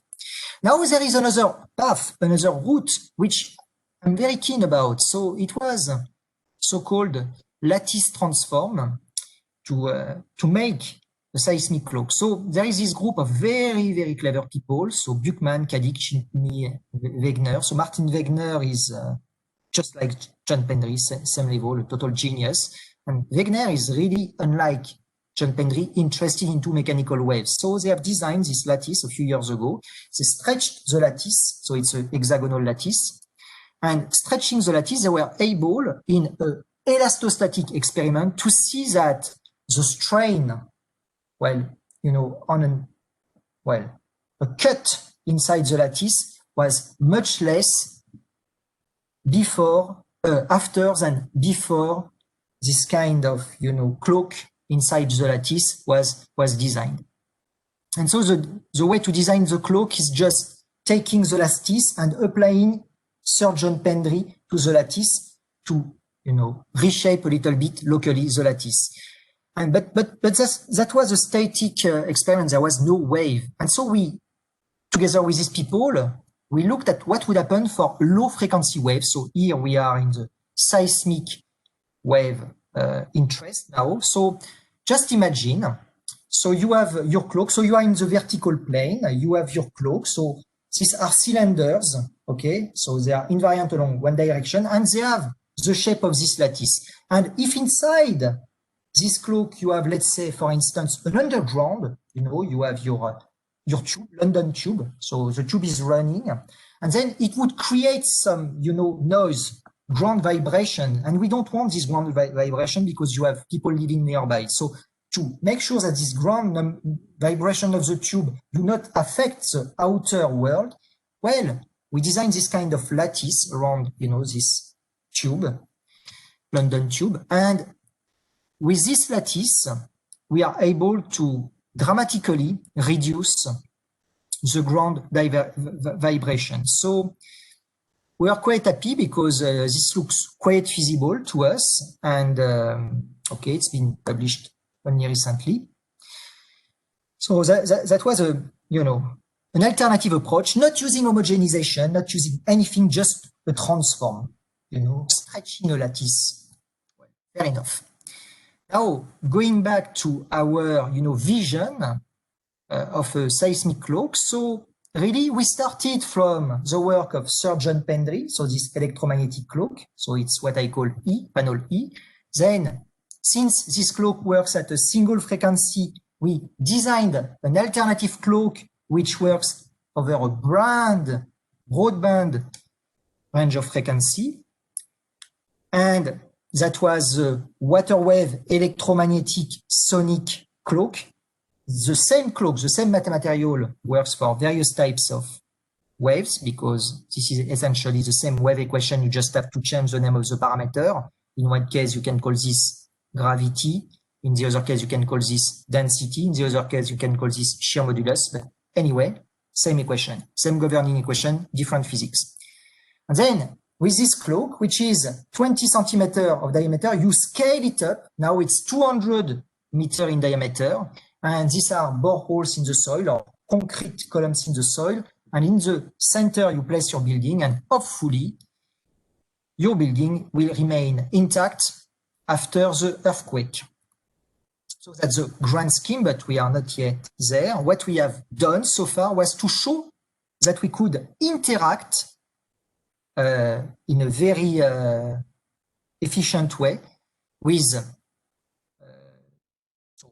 Now there is another path, another route, which I'm very keen about. So it was so-called lattice transform to make the seismic cloak. So there is this group of very, very clever people. So Buchmann, Kadik, Chimny, Wegener. So Martin Wegener is just like John Pendry, same level, a total genius. And Wegener is really, unlike John Pendry, interested into mechanical waves. So they have designed this lattice a few years ago. They stretched the lattice, so it's a hexagonal lattice. And stretching the lattice, they were able, in an elastostatic experiment, to see that the strain, well, you know, on a cut inside the lattice was much less after than before this kind of, you know, cloak inside the lattice was designed. And so the way to design the cloak is just taking the lattice and applying Sir John Pendry to the lattice to, you know, reshape a little bit locally the lattice. And but that was a static experiment. There was no wave, and so we, together with these people, we looked at what would happen for low frequency waves. So here we are in the seismic wave interest now. So just imagine. So you have your cloak. So you are in the vertical plane. You have your cloak. So these are cylinders. Okay. So they are invariant along one direction, and they have the shape of this lattice. And if inside this cloak you have, let's say, for instance, an underground, you have your tube, London tube. So the tube is running, and then it would create some, noise, ground vibration. And we don't want this ground vibration because you have people living nearby. So to make sure that this ground vibration of the tube do not affect the outer world, well, we designed this kind of lattice around, this tube, London tube. And with this lattice, we are able to dramatically reduce the ground vibration. So we are quite happy because this looks quite feasible to us. And okay, it's been published only recently. So that was an alternative approach, not using homogenization, not using anything, just a transform, stretching a lattice. Well, fair enough. Now, going back to our, vision of a seismic cloak. So really, we started from the work of Sir John Pendry, so this electromagnetic cloak. So it's what I call E, panel E. Then, since this cloak works at a single frequency, we designed an alternative cloak which works over a broadband range of frequency. And that was the water wave electromagnetic sonic cloak. The same cloak, the same material works for various types of waves because this is essentially the same wave equation. You just have to change the name of the parameter. In one case, you can call this gravity. In the other case, you can call this density. In the other case, you can call this shear modulus. But anyway, same equation, same governing equation, different physics. And then with this cloak, which is 20 centimeter of diameter, you scale it up. Now it's 200 meter in diameter. And these are boreholes in the soil or concrete columns in the soil. And in the center, you place your building, and hopefully your building will remain intact after the earthquake. So that's the grand scheme, but we are not yet there. What we have done so far was to show that we could interact in a very efficient way with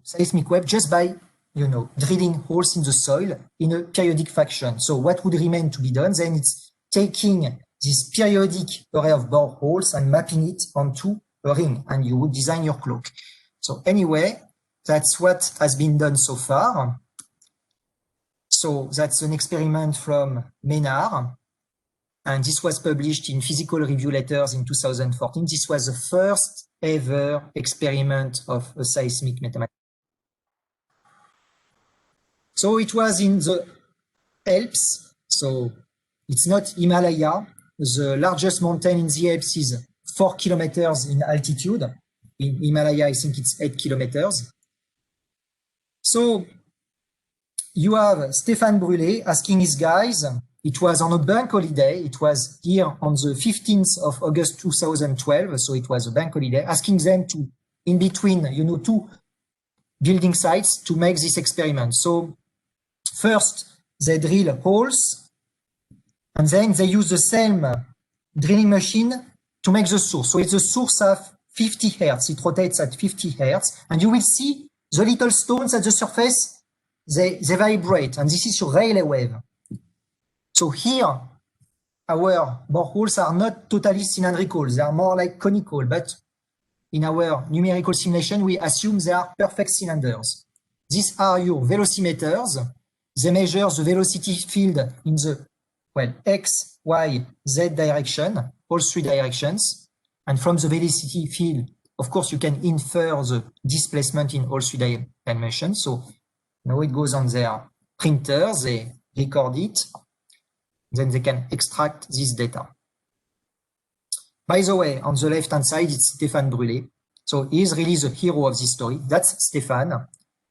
seismic wave just by, drilling holes in the soil in a periodic fashion. So what would remain to be done then? It's taking this periodic array of boreholes and mapping it onto a ring, and you would design your cloak. So anyway, that's what has been done so far. So that's an experiment from Ménard, and this was published in Physical Review Letters in 2014. This was the first ever experiment of a seismic mathematics. So it was in the Alps. So it's not Himalaya. The largest mountain in the Alps is 4 kilometers in altitude. In Himalaya, I think it's 8 kilometers. So you have Stéphane Brulé asking his guys. It was on a bank holiday. It was here on the 15th of August 2012. So it was a bank holiday, asking them to, in between, two building sites, to make this experiment. So first, they drill holes, and then they use the same drilling machine to make the source. So it's a source of 50 hertz. It rotates at 50 hertz, and you will see the little stones at the surface, they vibrate, and this is your Rayleigh wave. So here, our boreholes are not totally cylindrical. They are more like conical, but in our numerical simulation, we assume they are perfect cylinders. These are your velocimeters. They measure the velocity field in the, X, Y, Z direction, all three directions. And from the velocity field, of course, you can infer the displacement in all three dimensions. So now it goes on their printer, they record it, then they can extract this data. By the way, on the left-hand side, it's Stéphane Brulé. So he's really the hero of this story. That's Stefan.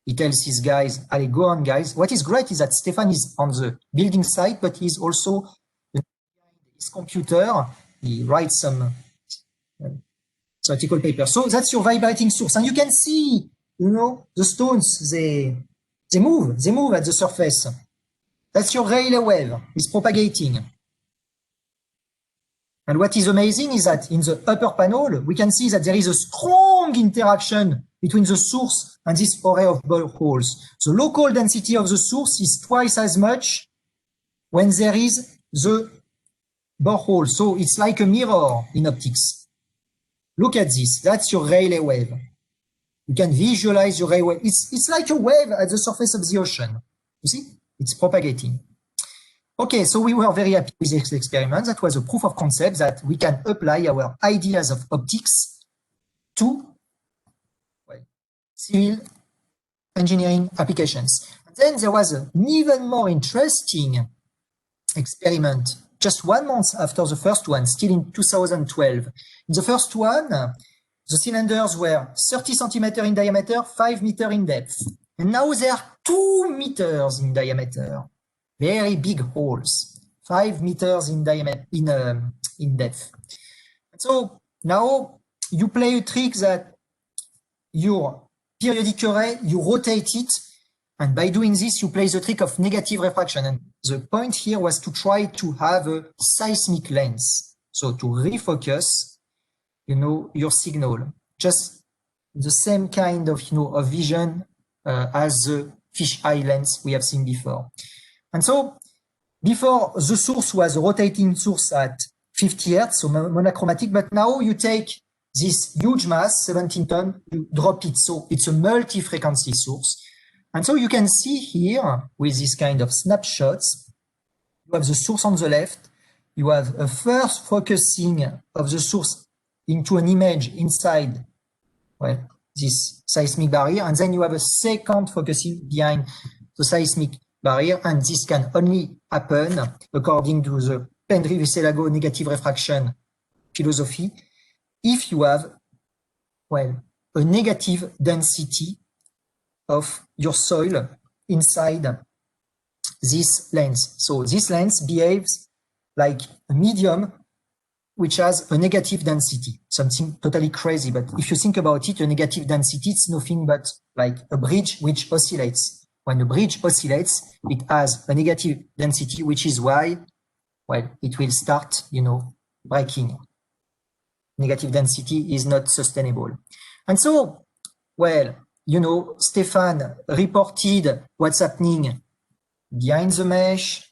He tells his guys, allez, go on, guys. What is great is that Stefan is on the building site, but he's also his computer. He writes some article paper. So that's your vibrating source. And you can see, you know, the stones, they move at the surface. That's your Rayleigh wave. It's propagating. And what is amazing is that in the upper panel, we can see that there is a strong interaction between the source and this array of boreholes. The local density of the source is twice as much when there is the borehole. So it's like a mirror in optics. Look at this. That's your Rayleigh wave. You can visualize your Rayleigh wave. It's like a wave at the surface of the ocean. You see? It's propagating. Okay, so we were very happy with this experiment. That was a proof of concept that we can apply our ideas of optics to civil engineering applications. And then there was an even more interesting experiment just 1 month after the first one, still in 2012. In the first one, the cylinders were 30 centimeters in diameter, 5 meters in depth. And now they are 2 meters in diameter. Very big holes, 5 meters in diameter, in depth. So now you play a trick that your periodic array, you rotate it, and by doing this, you play the trick of negative refraction. And the point here was to try to have a seismic lens, so to refocus, you know, your signal, just the same kind of, you know, of vision as the fisheye lens we have seen before. And so before the source was a rotating source at 50 Hertz, so monochromatic, but now you take this huge mass, 17 tons, you drop it. So it's a multi-frequency source. And so you can see here with this kind of snapshots, you have the source on the left, you have a first focusing of the source into an image inside, well, this seismic barrier, and then you have a second focusing behind the seismic barrier, and this can only happen according to the Pendry-Vecellego negative refraction philosophy if you have, well, a negative density of your soil inside this lens. So this lens behaves like a medium which has a negative density, something totally crazy. But if you think about it, a negative density, it's nothing but like a bridge which oscillates. When a bridge oscillates, it has a negative density, which is why, well, it will start, you know, breaking. Negative density is not sustainable. And so, well, you know, Stefan reported what's happening behind the mesh,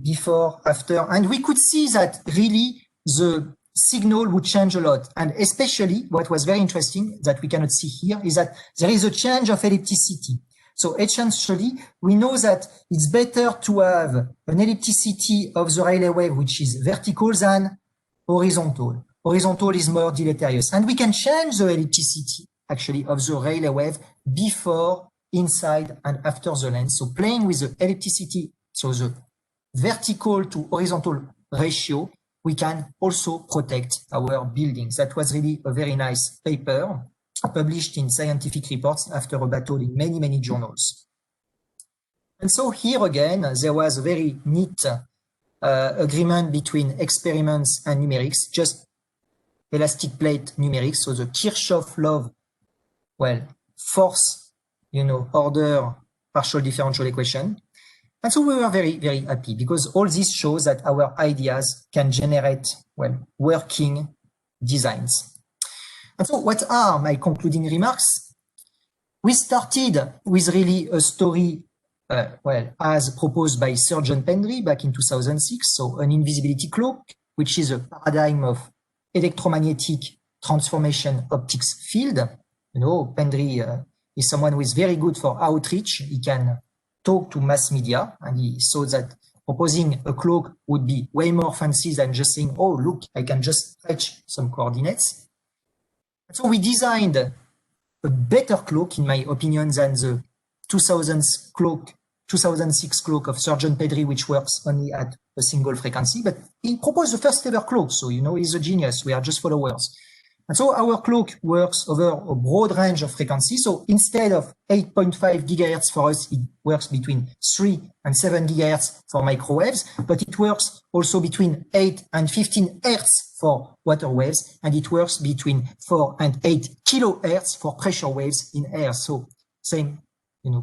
before, after, and we could see that really the signal would change a lot. And especially what was very interesting that we cannot see here is that there is a change of ellipticity. So essentially, we know that it's better to have an ellipticity of the Rayleigh wave, which is vertical than horizontal. Horizontal is more deleterious. And we can change the ellipticity, actually, of the Rayleigh wave before, inside, and after the lens. So playing with the ellipticity, so the vertical to horizontal ratio, we can also protect our buildings. That was really a very nice paper published in Scientific Reports after a battle in many, many journals. And so here again, there was a very neat agreement between experiments and numerics, just elastic plate numerics. So the Kirchhoff law, well, force, you know, order partial differential equation. And so we were very, very happy because all this shows that our ideas can generate, well, working designs. And so what are my concluding remarks? We started with really a story, well, as proposed by Sir John Pendry back in 2006. So an invisibility cloak, which is a paradigm of electromagnetic transformation optics field. You know, Pendry is someone who is very good for outreach. He can talk to mass media, and he saw that proposing a cloak would be way more fancy than just saying, oh, look, I can just stretch some coordinates. So we designed a better cloak, in my opinion, than the 2006 cloak of Sir John Pendry, which works only at a single frequency. But he proposed the first ever cloak, so you know he's a genius. We are just followers. And so our clock works over a broad range of frequencies. So instead of 8.5 gigahertz for us, it works between 3 and 7 gigahertz for microwaves, but it works also between 8 and 15 hertz for water waves, and it works between 4 and 8 kilohertz for pressure waves in air. So same,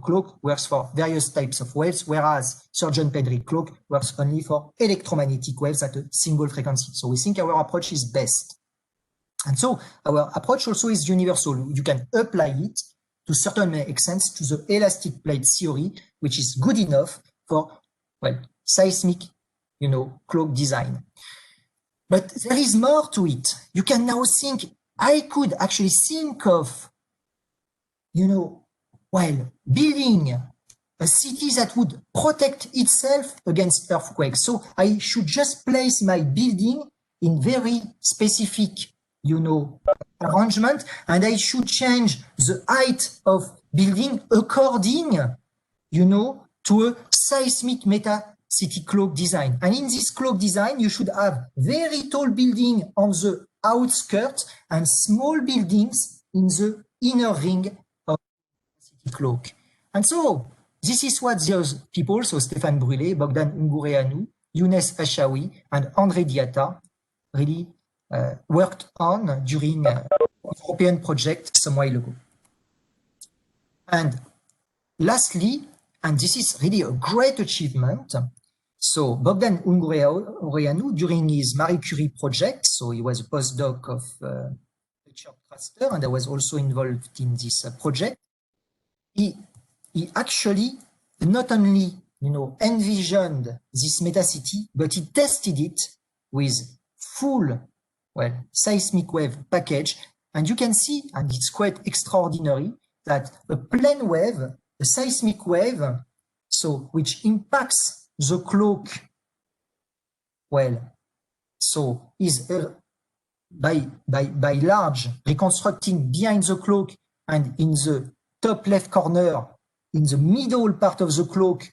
clock works for various types of waves, whereas Surgeon-Pedrick clock works only for electromagnetic waves at a single frequency. So we think our approach is best. And so our approach also is universal. You can apply it to certain extent to the elastic plate theory, which is good enough for, well, seismic, clock design. But there is more to it. You can now think, I could actually think of, building a city that would protect itself against earthquakes. So I should just place my building in very specific arrangement, and I should change the height of building according, to a seismic meta-city cloak design. And in this cloak design, you should have very tall building on the outskirts and small buildings in the inner ring of the city cloak. And so this is what those people, so Stéphane Brûlé, Bogdan Ungureanu, Younes Achawi, and André Diatta really worked on during a European project some while ago. And lastly, and this is really a great achievement, so Bogdan Ungureanu, during his Marie Curie project, so he was a postdoc of Richard Traster, and I was also involved in this project, he actually not only envisioned this metacity, but he tested it with full seismic wave package. And you can see, and it's quite extraordinary, that a plane wave, a seismic wave, so which impacts the cloak, so is by large reconstructing behind the cloak, and in the top left corner, in the middle part of the cloak,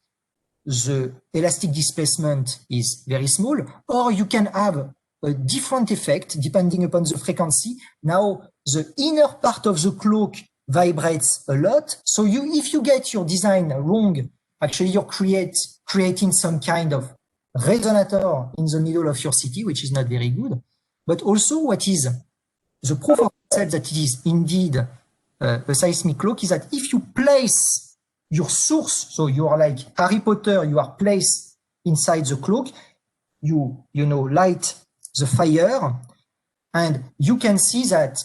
the elastic displacement is very small, or you can have a different effect depending upon the frequency. Now, the inner part of the cloak vibrates a lot. So if you get your design wrong, actually you're creating some kind of resonator in the middle of your city, which is not very good. But also what is the proof of concept that it is indeed a seismic cloak is that if you place your source, so you are like Harry Potter, you are placed inside the cloak, you light the fire, and you can see that,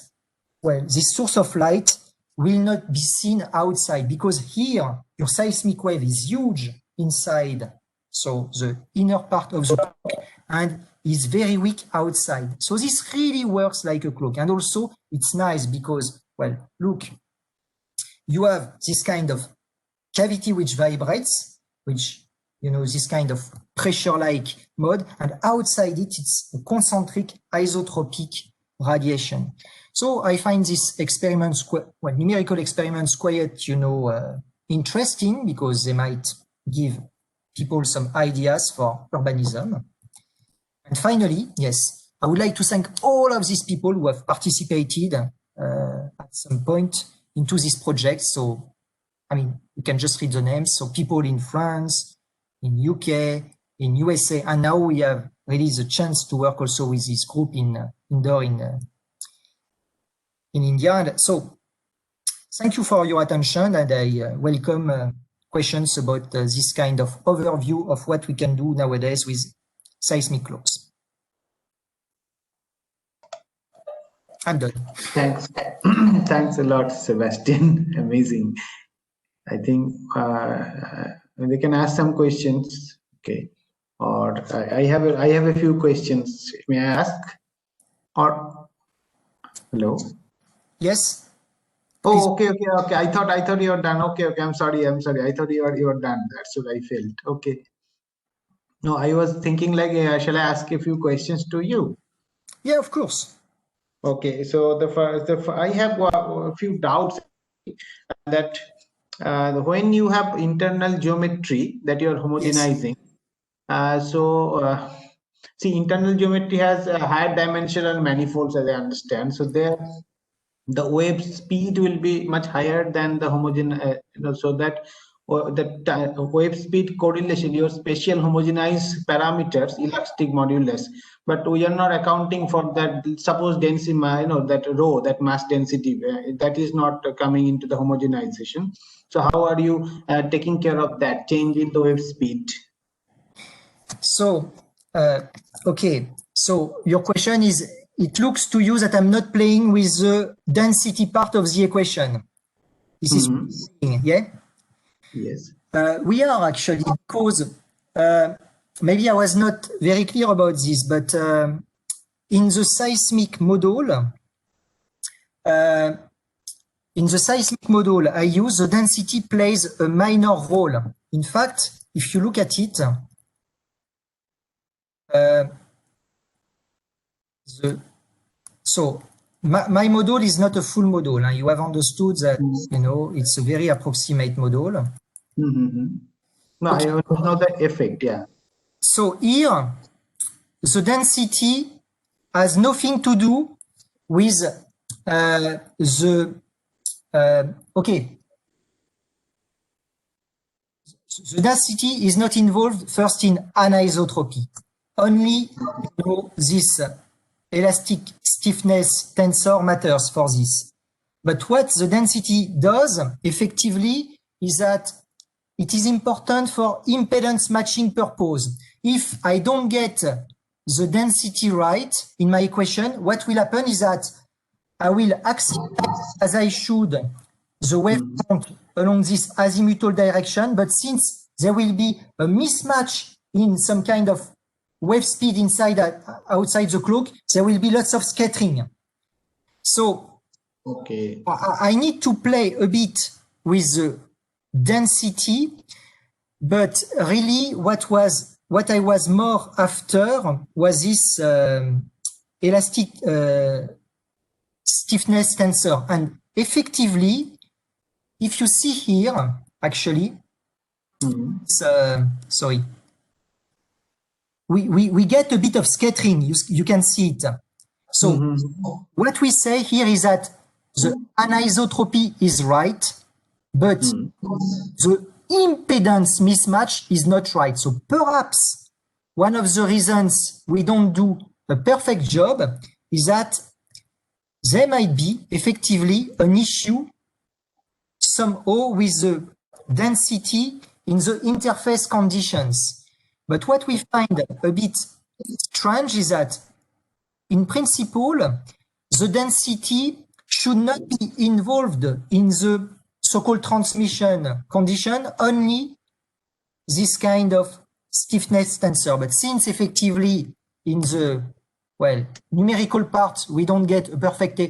this source of light will not be seen outside, because here your seismic wave is huge inside, so the inner part of the cloak, and is very weak outside. So this really works like a cloak. And also it's nice because, look, you have this kind of cavity which vibrates, which this kind of pressure-like mode, and outside it, it's a concentric isotropic radiation. So I find these experiments, numerical experiments, quite, interesting, because they might give people some ideas for urbanism. And finally, yes, I would like to thank all of these people who have participated at some point into this project. So, I mean, you can just read the names. So people in France, in UK, in USA, and now we have really the chance to work also with this group in India. And so thank you for your attention, and I welcome questions about this kind of overview of what we can do nowadays with seismic clocks. I'm done. Thanks. Thanks a lot, Sebastian. Amazing. I think we can ask some questions. Okay. Or I have a few questions. May I ask? Or hello? Yes. Oh, okay. I thought you were done. Okay. I'm sorry. I thought you were done. That's what I felt. Okay. No, I was thinking like, shall I ask a few questions to you? Yeah, of course. Okay. So I have a few doubts that when you have internal geometry that you are homogenizing, See, internal geometry has a higher dimensional manifolds, as I understand. So there, the wave speed will be much higher than the homogeneous, so that wave speed correlation, your spatial homogenized parameters, elastic modulus, but we are not accounting for that. Suppose density, that rho, that mass density, that is not coming into the homogenization. So how are you taking care of that change in the wave speed? So, okay. So your question is, it looks to you that I'm not playing with the density part of the equation. This is, yeah? Yes. We are actually, because maybe I was not very clear about this, but in the seismic model, I use the density plays a minor role. In fact, if you look at it, so my model is not a full model. You have understood that, it's a very approximate model. No, I know the effect, yeah. So here, the density has nothing to do with okay. The density is not involved first in anisotropy. Only this elastic stiffness tensor matters for this. But what the density does effectively is that it is important for impedance matching purpose. If I don't get the density right in my equation, what will happen is that I will accelerate as I should the wavefront along this azimuthal direction, but since there will be a mismatch in some kind of wave speed outside the cloak, there will be lots of scattering. So okay, I need to play a bit with the density, but really what I was more after was this elastic stiffness tensor. And effectively, if you see here, actually, sorry, we get a bit of scattering. You can see it. So what we say here is that the anisotropy is right, but the impedance mismatch is not right. So perhaps one of the reasons we don't do a perfect job is that there might be effectively an issue somehow with the density in the interface conditions. But what we find a bit strange is that in principle, the density should not be involved in the so-called transmission condition, only this kind of stiffness tensor. But since effectively in the, numerical part, we don't get a perfect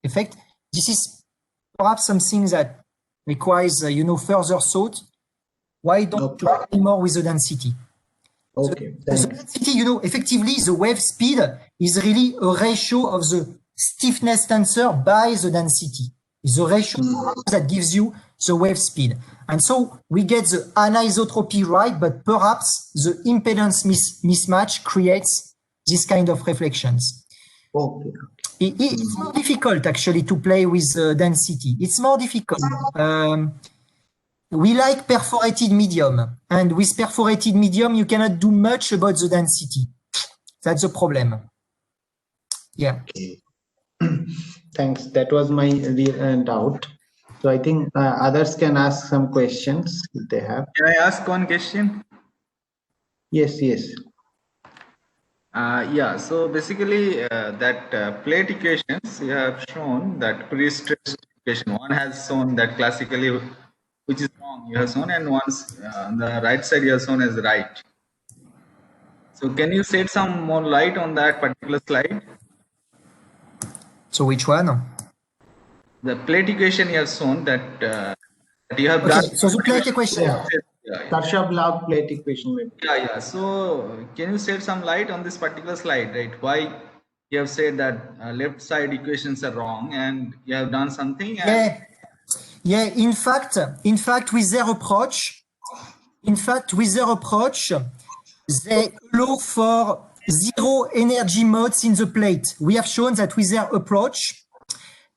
effect, this is perhaps something that requires, further thought. Why don't you play more with the density? Okay. The density, effectively, the wave speed is really a ratio of the stiffness tensor by the density. It's the ratio that gives you the wave speed. And so we get the anisotropy right, but perhaps the impedance mismatch creates this kind of reflections. Okay. It's more difficult, actually, to play with density. It's more difficult. We like perforated medium, and with perforated medium, you cannot do much about the density. That's the problem. Yeah. Okay. Thanks. That was my doubt. So I think others can ask some questions if they have. Can I ask one question? Yes, yes. Yeah, so basically that plate equations you have shown, that pre-stressed equation, one has shown that classically, which is wrong, you have shown, and once on the right side you have shown as right. So can you shed some more light on that particular slide? So which one? The plate equation you have shown that you have done. So the plate equation. Kirchhoff-Log plate equation. Yeah. So can you shed some light on this particular slide, right? Why you have said that left side equations are wrong, and you have done something? And Yeah. In fact, with their approach, they allow for zero energy modes in the plate. We have shown that with their approach,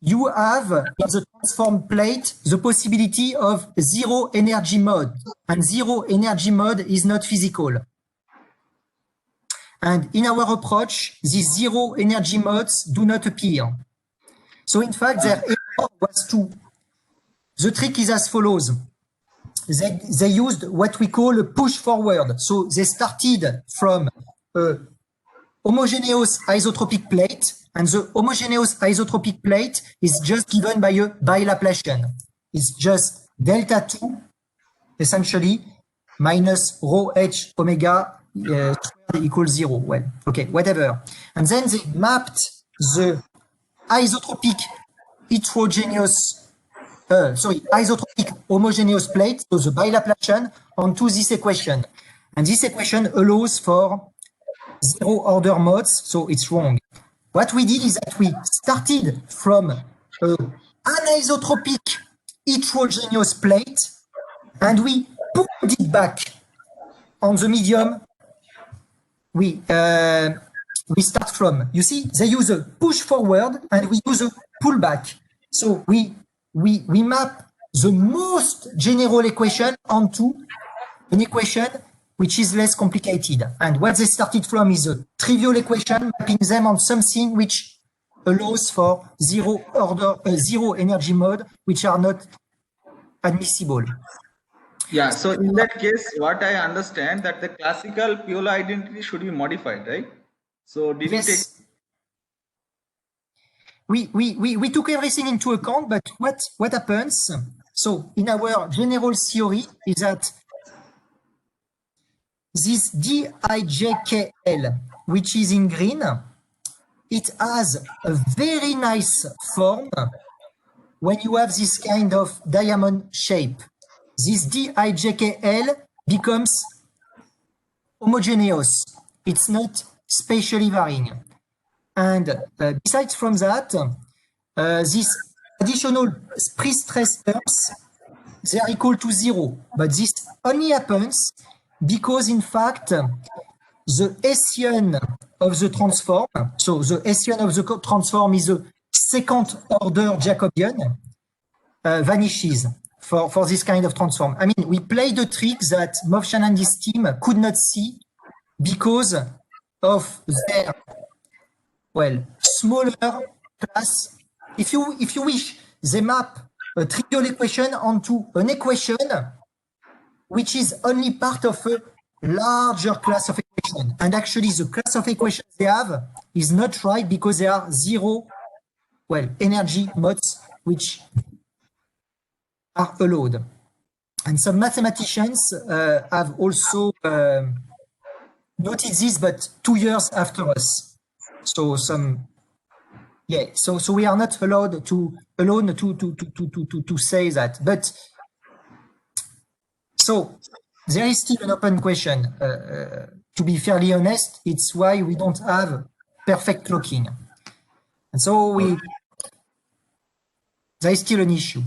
you have in the transform plate the possibility of zero energy mode, and zero energy mode is not physical. And in our approach, these zero energy modes do not appear. So in fact, their error was two. The trick is as follows. They used what we call a push forward. So they started from a homogeneous isotropic plate, and the homogeneous isotropic plate is just given by a bilaplasian. It's just delta 2, essentially, minus rho h omega squared equals 0. Well, okay, whatever. And then they mapped the isotropic heterogeneous isotropic homogeneous plate, so the bilaplasian, onto this equation. And this equation allows for zero order modes, so it's wrong. What we did is that we started from an anisotropic heterogeneous plate, and we pulled it back on the medium we start from. You see, they use a push forward and we use a pull back. So we map the most general equation onto an equation which is less complicated. And what they started from is a trivial equation, mapping them on something which allows for zero energy mode, which are not admissible. Yeah, so in that case, what I understand that the classical Piola identity should be modified, right? So did you take? We took everything into account, but what happens? So in our general theory is that this DIJKL, which is in green, it has a very nice form when you have this kind of diamond shape. This DIJKL becomes homogeneous. It's not spatially varying. And besides from that, these additional pre-stress terms, they are equal to 0. But this only happens because, in fact, the Hessian of the transform, so the Hessian of the transform is a second order Jacobian, vanishes for this kind of transform. I mean, we played a trick that Movshan and his team could not see because of their, well, smaller class. If you wish, they map a trivial equation onto an equation which is only part of a larger class of equation. And actually, the class of equations they have is not right because there are zero, well, energy modes which are allowed. And some mathematicians have also noted this, but 2 years after us. So some, yeah. So we are not allowed to say that. But so there is still an open question. To be fairly honest, it's why we don't have perfect clocking, and so there is still an issue.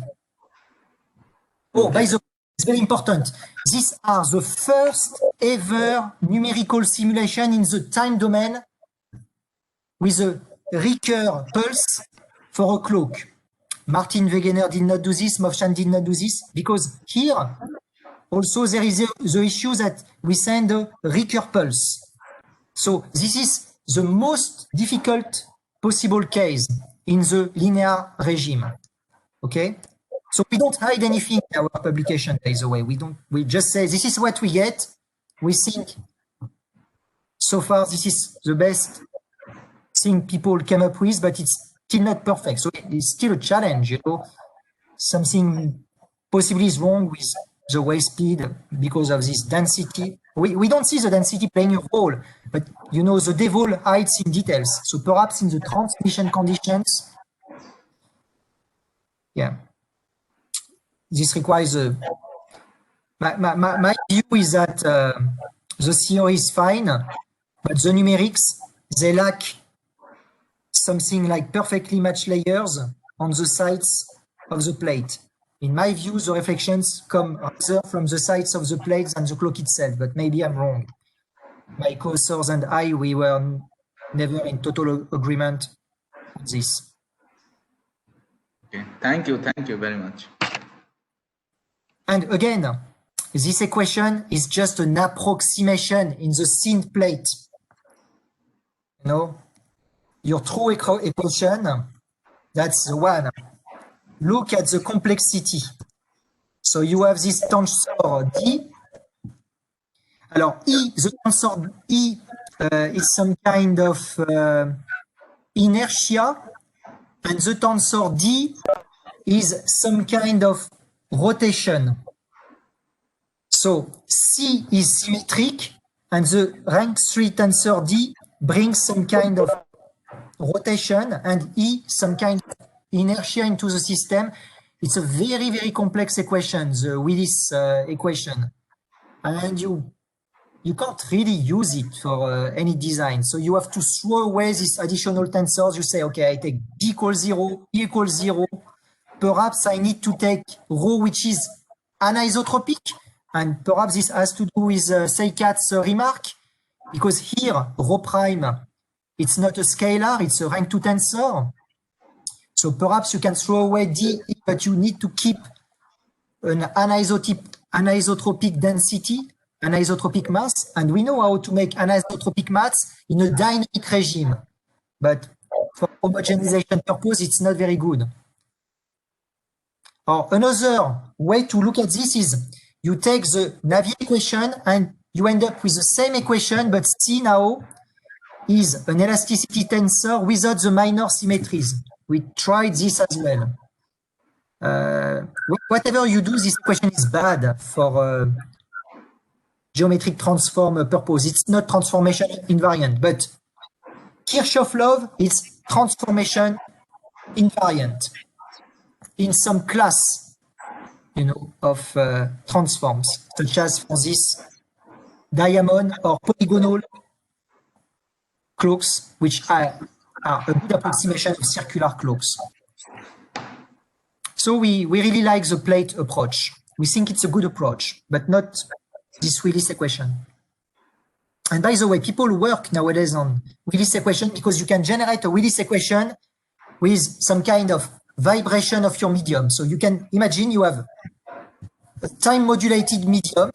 Oh, by the way, it's very important. These are the first ever numerical simulation in the time domain with a recur pulse for a clock. Martin Wegener did not do this, Movshan did not do this, because here also there is the issue that we send a recur pulse. So this is the most difficult possible case in the linear regime. Okay? So we don't hide anything in our publication, by the way. We just say this is what we get. We think so far this is the best thing people came up with, but it's still not perfect. So it's still a challenge, you know. Something possibly is wrong with the wave speed because of this density. We don't see the density playing a role, but you know, the devil hides in details. So perhaps in the transmission conditions, yeah. This requires my view is that the theory is fine, but the numerics, they lack something like perfectly matched layers on the sides of the plate. In my view, the reflections come rather from the sides of the plates than the clock itself, but maybe I'm wrong. my co-authors and I, we were never in total agreement on this. Okay, thank you very much. And again, this equation is just an approximation in the thin plate. You know, your true equation, that's the one. Look at the complexity. So you have this tensor D. Alors, E, the tensor E is some kind of inertia, and the tensor D is some kind of rotation. So C is symmetric, and the rank 3 tensor D brings some kind of rotation, and E some kind of inertia into the system. It's a very, very complex equation, the Willis equation. And you can't really use it for any design. So you have to throw away these additional tensors. You say, okay, I take D equals 0, E equals 0. Perhaps I need to take rho, which is anisotropic. And perhaps this has to do with Seikat's remark, because here, rho prime, it's not a scalar, it's a rank 2 tensor. So perhaps you can throw away D, but you need to keep an anisotropic density, anisotropic mass, and we know how to make anisotropic mass in a dynamic regime. But for homogenization purpose, it's not very good. Or another way to look at this is you take the Navier equation and you end up with the same equation, but C now is an elasticity tensor without the minor symmetries. We tried this as well. Whatever you do, this equation is bad for geometric transform purpose. It's not transformation invariant, but Kirchhoff law is transformation invariant in some class, you know, of transforms, such as for this diamond or polygonal cloaks, which are a good approximation of circular cloaks. So we really like the plate approach. We think it's a good approach, but not this Willis equation. And by the way, people work nowadays on Willis equation because you can generate a Willis equation with some kind of vibration of your medium. So you can imagine you have a time modulated medium,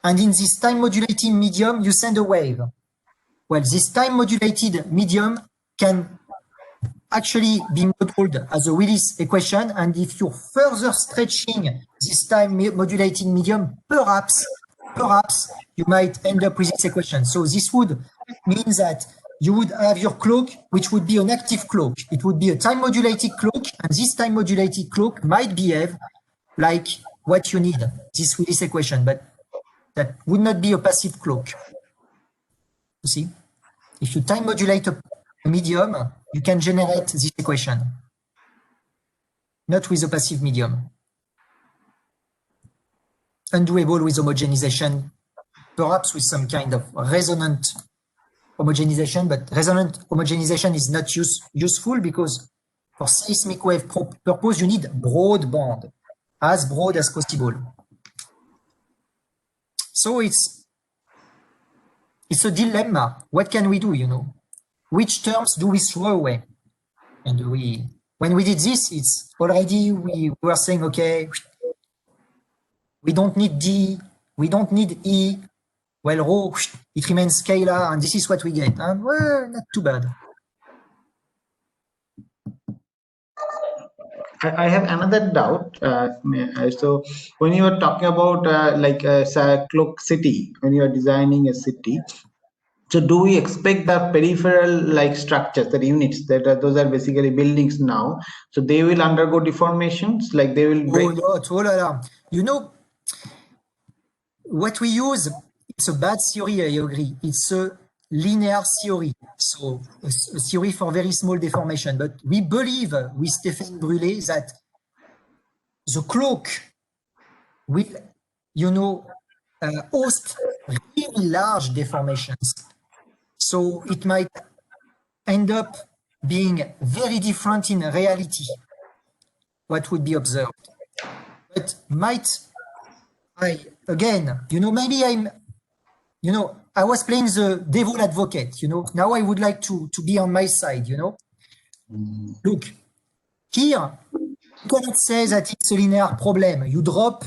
and in this time modulated medium, you send a wave. Well, this time modulated medium can actually be modeled as a Willis equation, and if you're further stretching this time modulated medium, perhaps you might end up with this equation. So this would mean that you would have your cloak, which would be an active cloak. It would be a time modulated cloak, and this time modulated cloak might behave like what you need, this Willis equation, but that would not be a passive cloak. You see? If you time modulate a medium, you can generate this equation, not with a passive medium. Undoable with homogenization, perhaps with some kind of resonant homogenization, but resonant homogenization is not useful because for seismic wave purpose, you need broadband, as broad as possible. So it's a dilemma. What can we do, you know? Which terms do we throw away? And when we did this, it's already, we were saying, okay, we don't need D, we don't need E. Well, rho, it remains scalar, and this is what we get. And well, not too bad. I have another doubt. So when you are talking about cloak city, when you are designing a city, so do we expect the peripheral like structures, the units that those are basically buildings now? So they will undergo deformations, like they will break. Oh, no, you know, what we use, it's a bad theory, I agree. It's a linear theory, so a theory for very small deformation. But we believe with Stéphane Brulé that the cloak will, you know, host really large deformations. So it might end up being very different in reality, what would be observed. But might I, again, you know, maybe I'm I was playing the devil advocate, you know. Now I would like to be on my side, you know. Look, here, you cannot say that it's a linear problem. You drop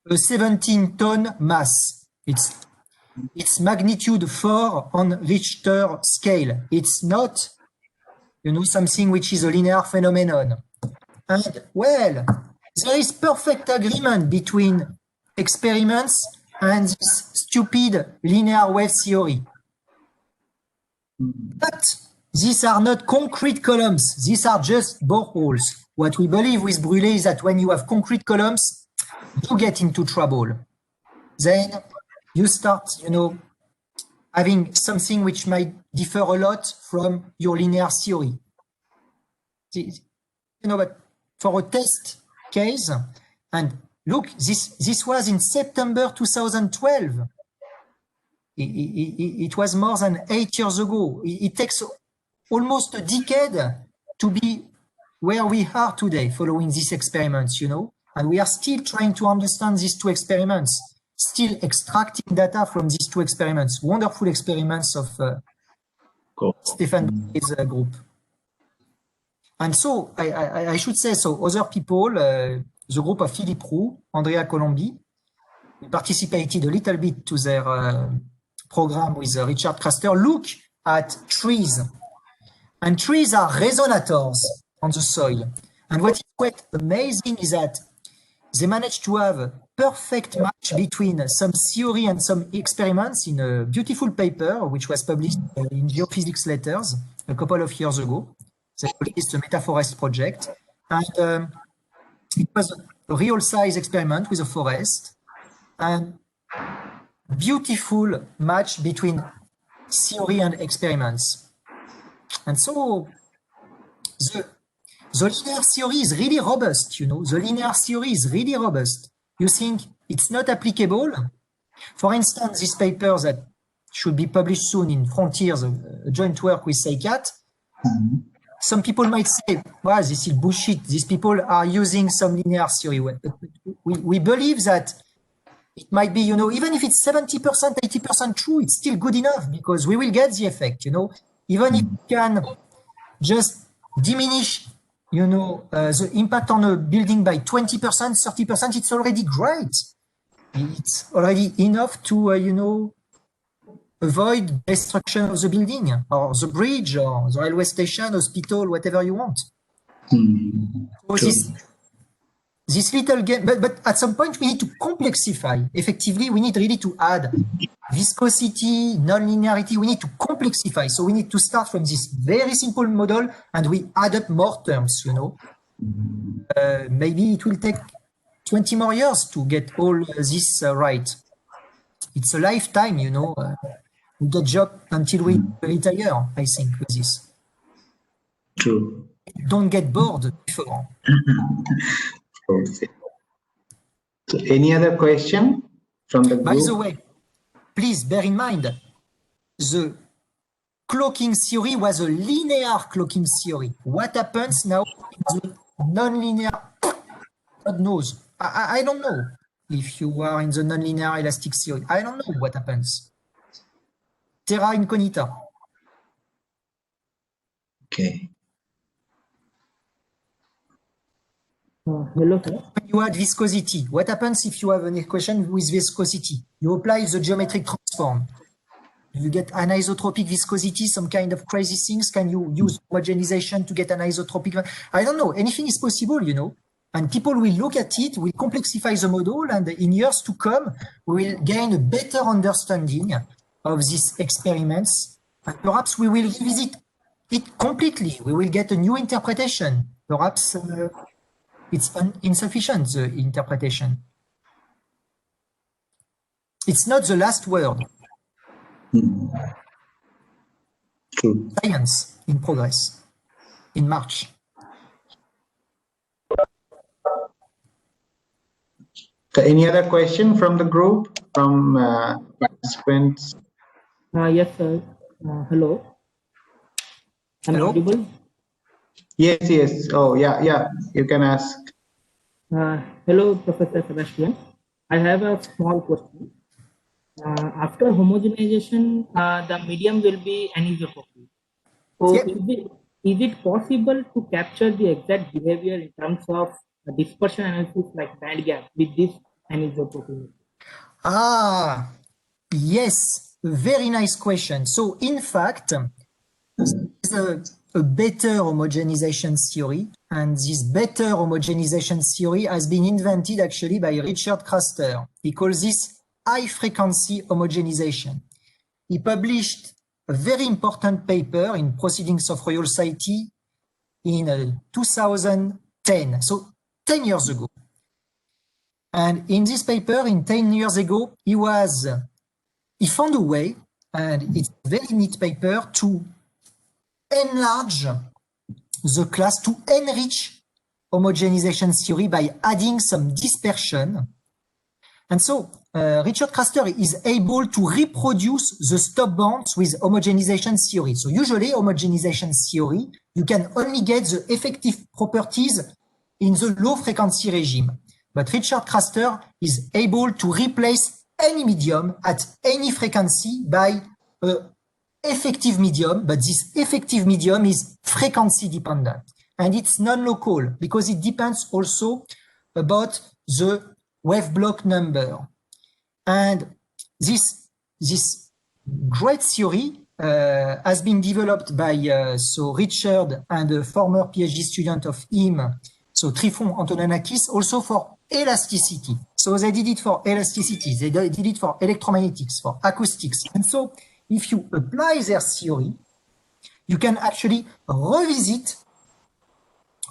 a 17-ton mass. It's magnitude 4 on Richter scale. It's not, you know, something which is a linear phenomenon. And, well, there is perfect agreement between experiments and this stupid linear wave theory. But these are not concrete columns. These are just boreholes. What we believe with Brulé is that when you have concrete columns, you get into trouble. Then you start, you know, having something which might differ a lot from your linear theory. You know, but for a test case, and look, this was in September 2012. It was more than 8 years ago. It takes almost a decade to be where we are today following these experiments, you know, and we are still trying to understand these two experiments, still extracting data from these two experiments, wonderful experiments of Stefan Brullé's group. And so I should say, so other people, the group of Philippe Roux, Andrea Colombi, we participated a little bit to their program with Richard Craster, look at trees. And trees are resonators on the soil. And what is quite amazing is that they managed to have a perfect match between some theory and some experiments in a beautiful paper, which was published in Geophysics Letters a couple of years ago. They called it the Metaforest Project. And it was a real size experiment with a forest. And beautiful match between theory and experiments. And so the linear theory is really robust, you know, the linear theory is really robust. You think it's not applicable? For instance, this paper that should be published soon in Frontiers, a joint work with SEICAT, some people might say, well, this is bullshit. These people are using some linear theory. We believe that it might be, you know, even if it's 70%, 80% true, it's still good enough because we will get the effect, you know. Even if we can just diminish, you know, the impact on a building by 20%, 30%, it's already great. It's already enough to, you know, avoid destruction of the building or the bridge or the railway station, hospital, whatever you want. So this little game, but at some point we need to complexify. Effectively, we need really to add viscosity, non-linearity. We need to complexify. So we need to start from this very simple model and we add up more terms, you know. Maybe it will take 20 more years to get all this right. It's a lifetime, you know. We get job until we retire, I think, with this. True. Don't get bored before. So any other question from the group? By the way, please bear in mind, the cloaking theory was a linear cloaking theory. What happens now in the non-linear? God knows. I don't know if you are in the non-linear elastic theory. I don't know what happens. Terra incognita. Okay. Hello, sir. When you add viscosity, what happens if you have an equation with viscosity? You apply the geometric transform. You get anisotropic viscosity, some kind of crazy things. Can you use homogenization to get anisotropic? I don't know. Anything is possible, you know. And people will look at it, will complexify the model, and in years to come, we will gain a better understanding of these experiments. And perhaps we will revisit it completely. We will get a new interpretation. Perhaps it's insufficient, the interpretation. It's not the last word. True. Science in progress in March. So any other question from the group, from participants? Yes, sir. Hello. Am I Hello? audible? Yes, yes. Oh, yeah. You can ask. Hello, Professor Sebastian. I have a small question. after homogenization, the medium will be anisotropy. So Yep. is it possible to capture the exact behavior in terms of dispersion analysis like band gap with this anisotropy? Ah, yes, very nice question. So in fact, there's a better homogenization theory, and this better homogenization theory has been invented actually by Richard Craster. He calls this high frequency homogenization. He published a very important paper in Proceedings of Royal Society in 2010, so 10 years ago. And in this paper, in 10 years ago, he found a way, and it's a very neat paper, to enlarge the class, to enrich homogenization theory by adding some dispersion. And so Richard Craster is able to reproduce the stop bounds with homogenization theory. So usually homogenization theory, you can only get the effective properties in the low frequency regime. But Richard Craster is able to replace any medium at any frequency by an effective medium, but this effective medium is frequency dependent. And it's non-local because it depends also about the wave block number. And this great theory has been developed by Richard and a former PhD student of him, so Trifon Antonanakis, also for elasticity. So they did it for elasticity, they did it for electromagnetics, for acoustics. And so if you apply their theory, you can actually revisit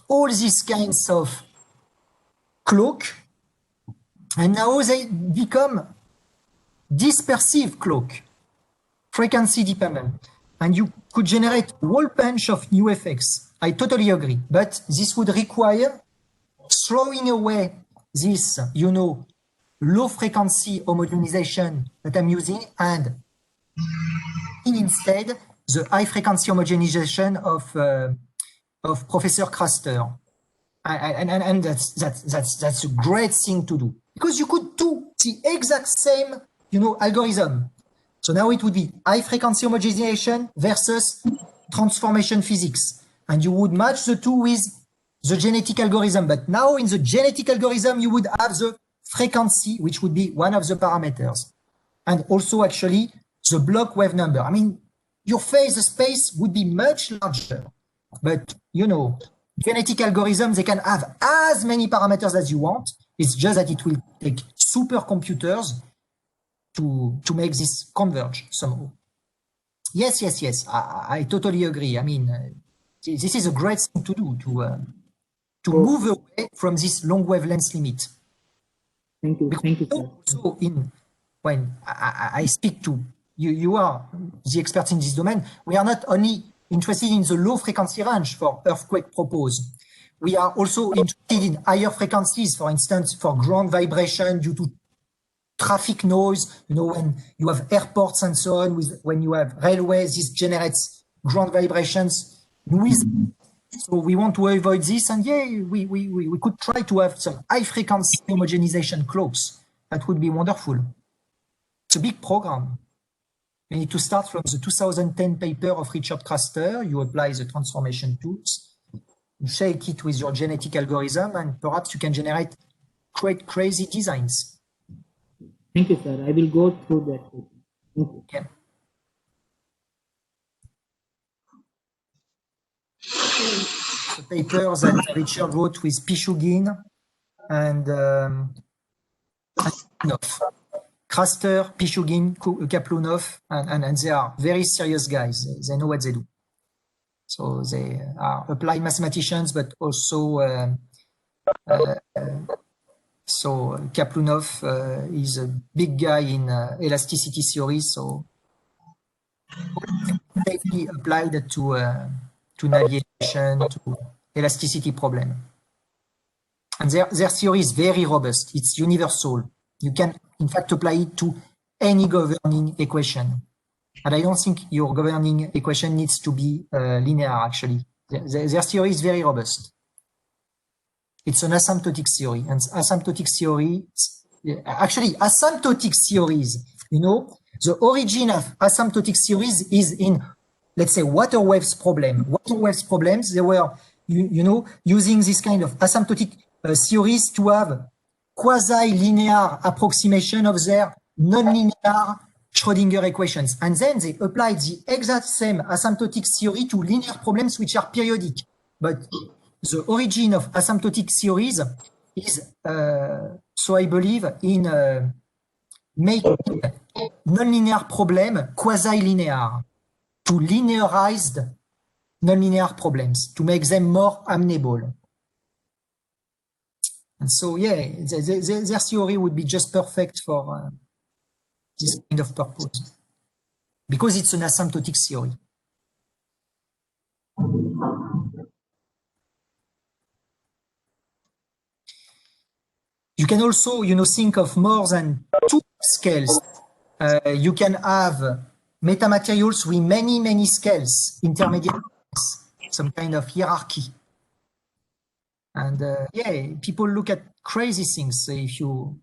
all these kinds of cloak, and now they become dispersive cloak, frequency dependent, and you could generate a whole bunch of new effects. I totally agree, but this would require throwing away this, low frequency homogenization that I'm using, and instead the high frequency homogenization of Professor Craster. And that's a great thing to do, because you could do the exact same, algorithm. So now it would be high frequency homogenization versus transformation physics, and you would match the two with the genetic algorithm. But now in the genetic algorithm, you would have the frequency, which would be one of the parameters, and also actually the block wave number. I mean, your phase space would be much larger, but genetic algorithms, they can have as many parameters as you want. It's just that it will take supercomputers to make this converge somehow. Yes. I totally agree. I mean, this is a great thing to do, to move away from this long wavelength limit. Thank you, sir. So when I speak to you are the experts in this domain. We are not only interested in the low frequency range for earthquake propose. We are also interested in higher frequencies, for instance, for ground vibration due to traffic noise. When you have airports and so on, when you have railways, this generates ground vibrations, noise. So we want to avoid this, and we could try to have some high frequency homogenization cloaks. That would be wonderful. It's a big program. You need to start from the 2010 paper of Richard Craster. You apply the transformation tools, you shake it with your genetic algorithm, and perhaps you can generate quite crazy designs. Thank you, sir. I will go through that. Thank you. Yeah. The paper that Richard wrote with Pichugin and Craster, Pichugin, Kaplunov, and they are very serious guys. They know what they do. So they are applied mathematicians, but also so Kaplunov is a big guy in elasticity theory, so safely applied to navigation, to elasticity problem. And their theory is very robust. It's universal. You can, in fact, apply it to any governing equation. And I don't think your governing equation needs to be linear, actually. Their theory is very robust. It's an asymptotic theory. And asymptotic theory, actually, asymptotic theories You know, the origin of asymptotic theories is in, let's say, water waves problem. Water waves problems, they were, you know, using this kind of asymptotic theories to have quasi-linear approximation of their non-linear Schrödinger equations. And then they applied the exact same asymptotic theory to linear problems which are periodic. But the origin of asymptotic theories is, so I believe, in making nonlinear problem quasi-linear, to linearized nonlinear problems, to make them more amenable. And so, yeah, their theory would be just perfect for this kind of purpose, because it's an asymptotic theory. You can also, you know, think of more than two scales. You can have metamaterials with many, many scales, intermediate, some kind of hierarchy. And yeah, people look at crazy things if you,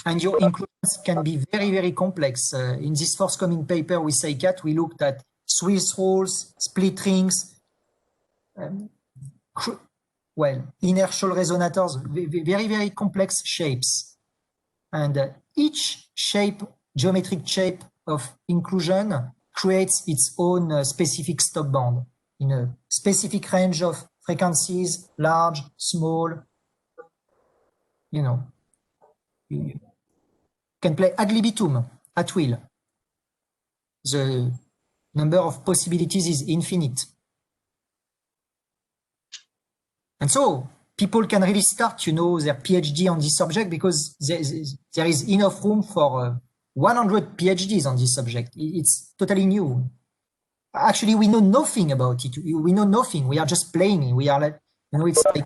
and your inclusions can be very, very complex. In this forthcoming paper with SciCat, we looked at Swiss rolls, split rings, well, inertial resonators, very, very complex shapes. And each shape, geometric shape of inclusion creates its own specific stop band in a specific range of frequencies, large, small, you know. You can play ad libitum at will. The number of possibilities is infinite. And so people can really start, you know, their PhD on this subject because there is enough room for 100 PhDs on this subject. It's totally new. Actually, we know nothing about it. We know nothing. We are just playing. We are like, you know, it's like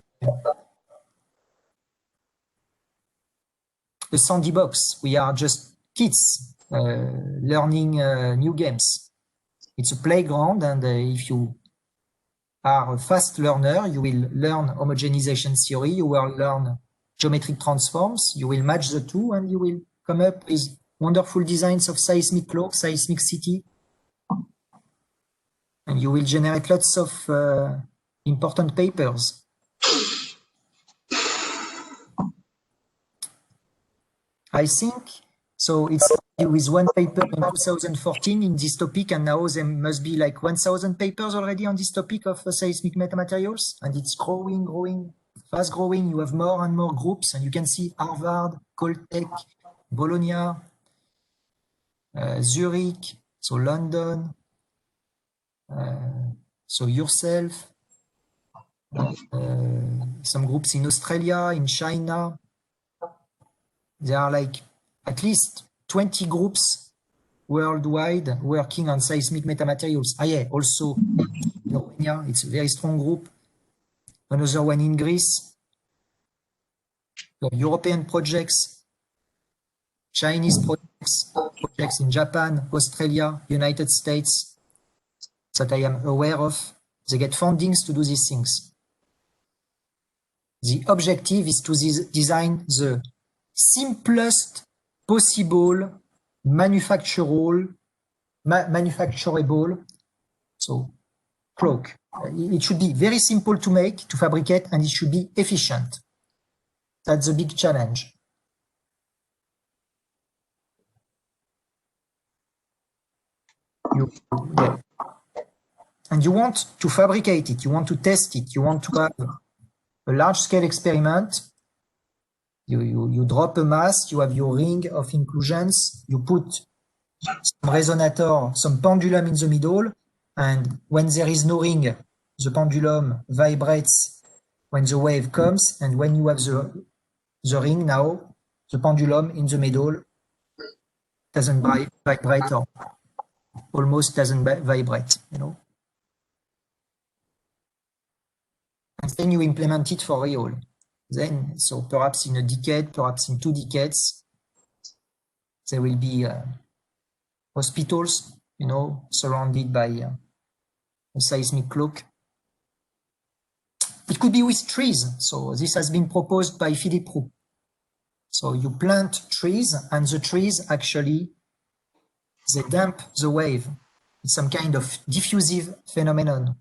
the sandbox. We are just kids learning new games. It's a playground, and if you are a fast learner, you will learn homogenization theory, you will learn geometric transforms, you will match the two, and you will come up with wonderful designs of seismic cloak, seismic city. And you will generate lots of important papers. I think, so it's with one paper in 2014 in this topic, and now there must be like 1,000 papers already on this topic of seismic metamaterials, and it's growing, growing, fast growing. You have more and more groups, and you can see Harvard, Caltech, Bologna, Zurich, so London, so yourself, some groups in Australia, in China. There are like at least 20 groups worldwide working on seismic metamaterials. Ah yeah, also in Romania, it's a very strong group. Another one in Greece. European projects, Chinese projects in Japan, Australia, United States, that I am aware of. They get fundings to do these things. The objective is to design the simplest possible manufacturable, so cloak. It should be very simple to make, to fabricate, and it should be efficient. That's the big challenge. Yeah. And you want to fabricate it, you want to test it, you want to have a large-scale experiment. You drop a mass, you have your ring of inclusions, you put some resonator, some pendulum in the middle, and when there is no ring, the pendulum vibrates when the wave comes, and when you have the ring now, the pendulum in the middle doesn't vibrate or almost doesn't vibrate, you know. And then you implement it for real. Then, so perhaps in a decade, perhaps in 2 decades, there will be hospitals, you know, surrounded by a seismic cloak. It could be with trees. So this has been proposed by Philippe Roux. So you plant trees, and the trees actually, they damp the wave. It's some kind of diffusive phenomenon.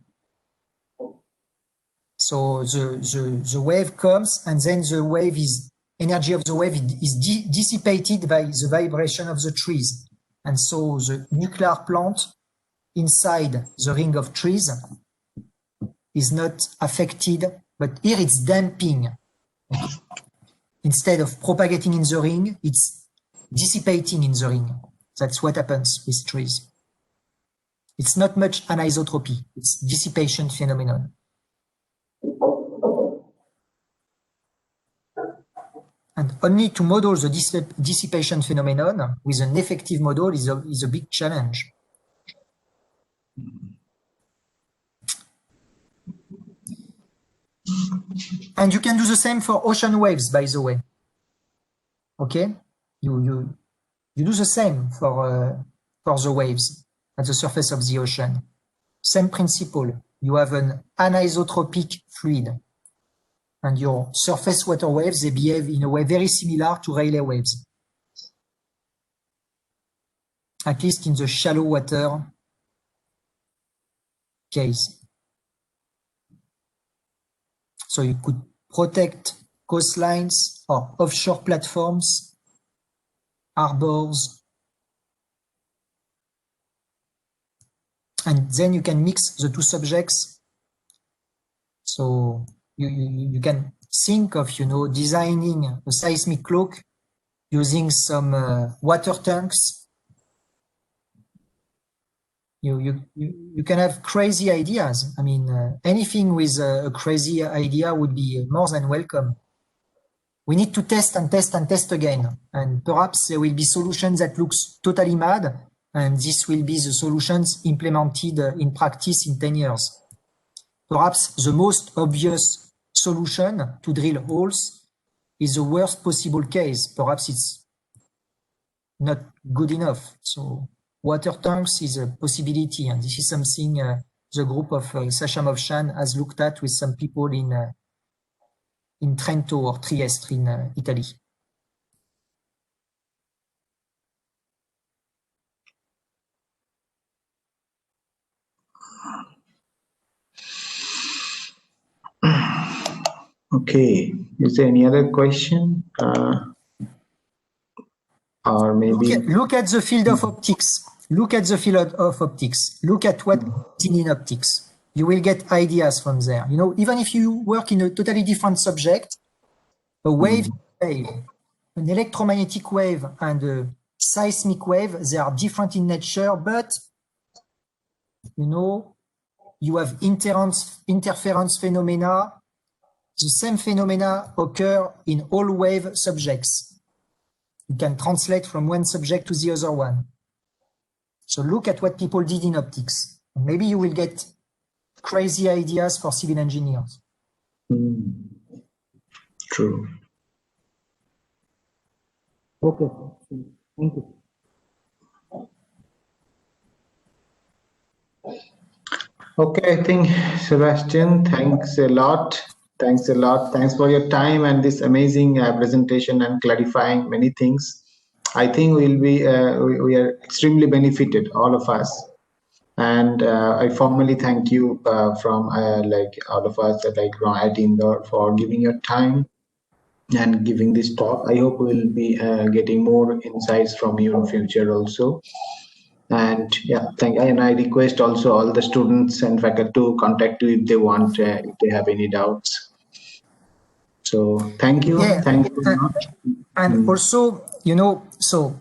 So the wave comes, and then the wave is, energy of the wave is dissipated by the vibration of the trees. And so the nuclear plant inside the ring of trees is not affected, but here it's damping. Instead of propagating in the ring, it's dissipating in the ring. That's what happens with trees. It's not much anisotropy, it's dissipation phenomenon. And only to model the dissipation phenomenon with an effective model is a big challenge. And you can do the same for ocean waves, by the way. Okay, you do the same for the waves at the surface of the ocean. Same principle. You have an anisotropic fluid, and your surface water waves, they behave in a way very similar to Rayleigh waves, at least in the shallow water case. So you could protect coastlines or offshore platforms, harbors, and then you can mix the two subjects. So you can think of, designing a seismic cloak using some water tanks. You can have crazy ideas. I mean, anything with a crazy idea would be more than welcome. We need to test and test and test again. And perhaps there will be solutions that looks totally mad, and this will be the solutions implemented in practice in 10 years. Perhaps the most obvious solution to drill holes is the worst possible case. Perhaps it's not good enough. So water tanks is a possibility, and this is something the group of Sasha Movshan has looked at with some people in Trento or Trieste in Italy. Okay, is there any other question? Or maybe look at the field of optics. Look at the field of optics. Look at what is in optics. You will get ideas from there. Even if you work in a totally different subject, a wave, an electromagnetic wave and a seismic wave, they are different in nature, but you have interference phenomena. The same phenomena occur in all wave subjects. You can translate from one subject to the other one. So look at what people did in optics. Maybe you will get crazy ideas for civil engineers. True. Okay, thank you. Okay, I think, Sebastian, thanks a lot. Thanks a lot. Thanks for your time and this amazing presentation and clarifying many things. I think we are extremely benefited, all of us. And I formally thank you from all of us at IIT Indore for giving your time and giving this talk. I hope we'll be getting more insights from you in future also. And yeah, I request also all the students and faculty to contact you if they want, if they have any doubts. So thank you. Yeah. Thank you very much. And also, so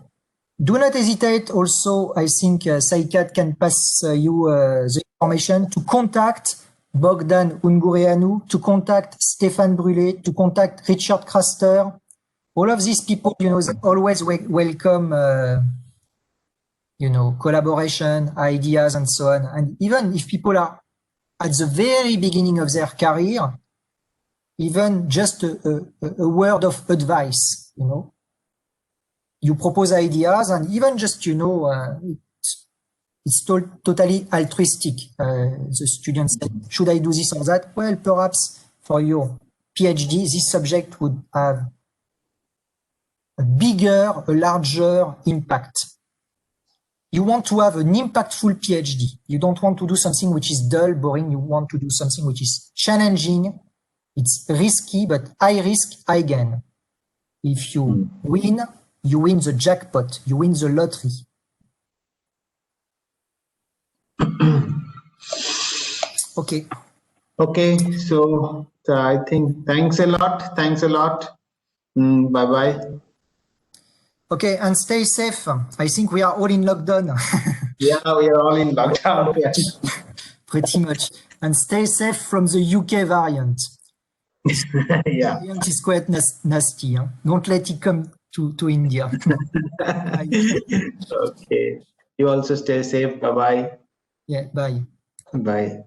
do not hesitate. Also, I think SciCat can pass you the information to contact Bogdan Ungureanu, to contact Stéphane Brûlé, to contact Richard Craster. All of these people, they always welcome, collaboration, ideas, and so on. And even if people are at the very beginning of their career, even just a word of advice, you propose ideas, and even just, it's totally altruistic. The students said, should I do this or that? Well, perhaps for your PhD, this subject would have a bigger, a larger impact. You want to have an impactful PhD. You don't want to do something which is dull, boring. You want to do something which is challenging. It's risky, but high risk, high gain. If you win the jackpot. You win the lottery. Okay. Okay, so I think thanks a lot. Thanks a lot. Bye-bye. Okay, and stay safe. I think we are all in lockdown. Yeah, we are all in lockdown. Yeah. Pretty much. And stay safe from the UK variant. Yeah. Variant is quite nasty. Huh? Don't let it come to India. Okay. You also stay safe. Bye-bye. Yeah, bye. Bye.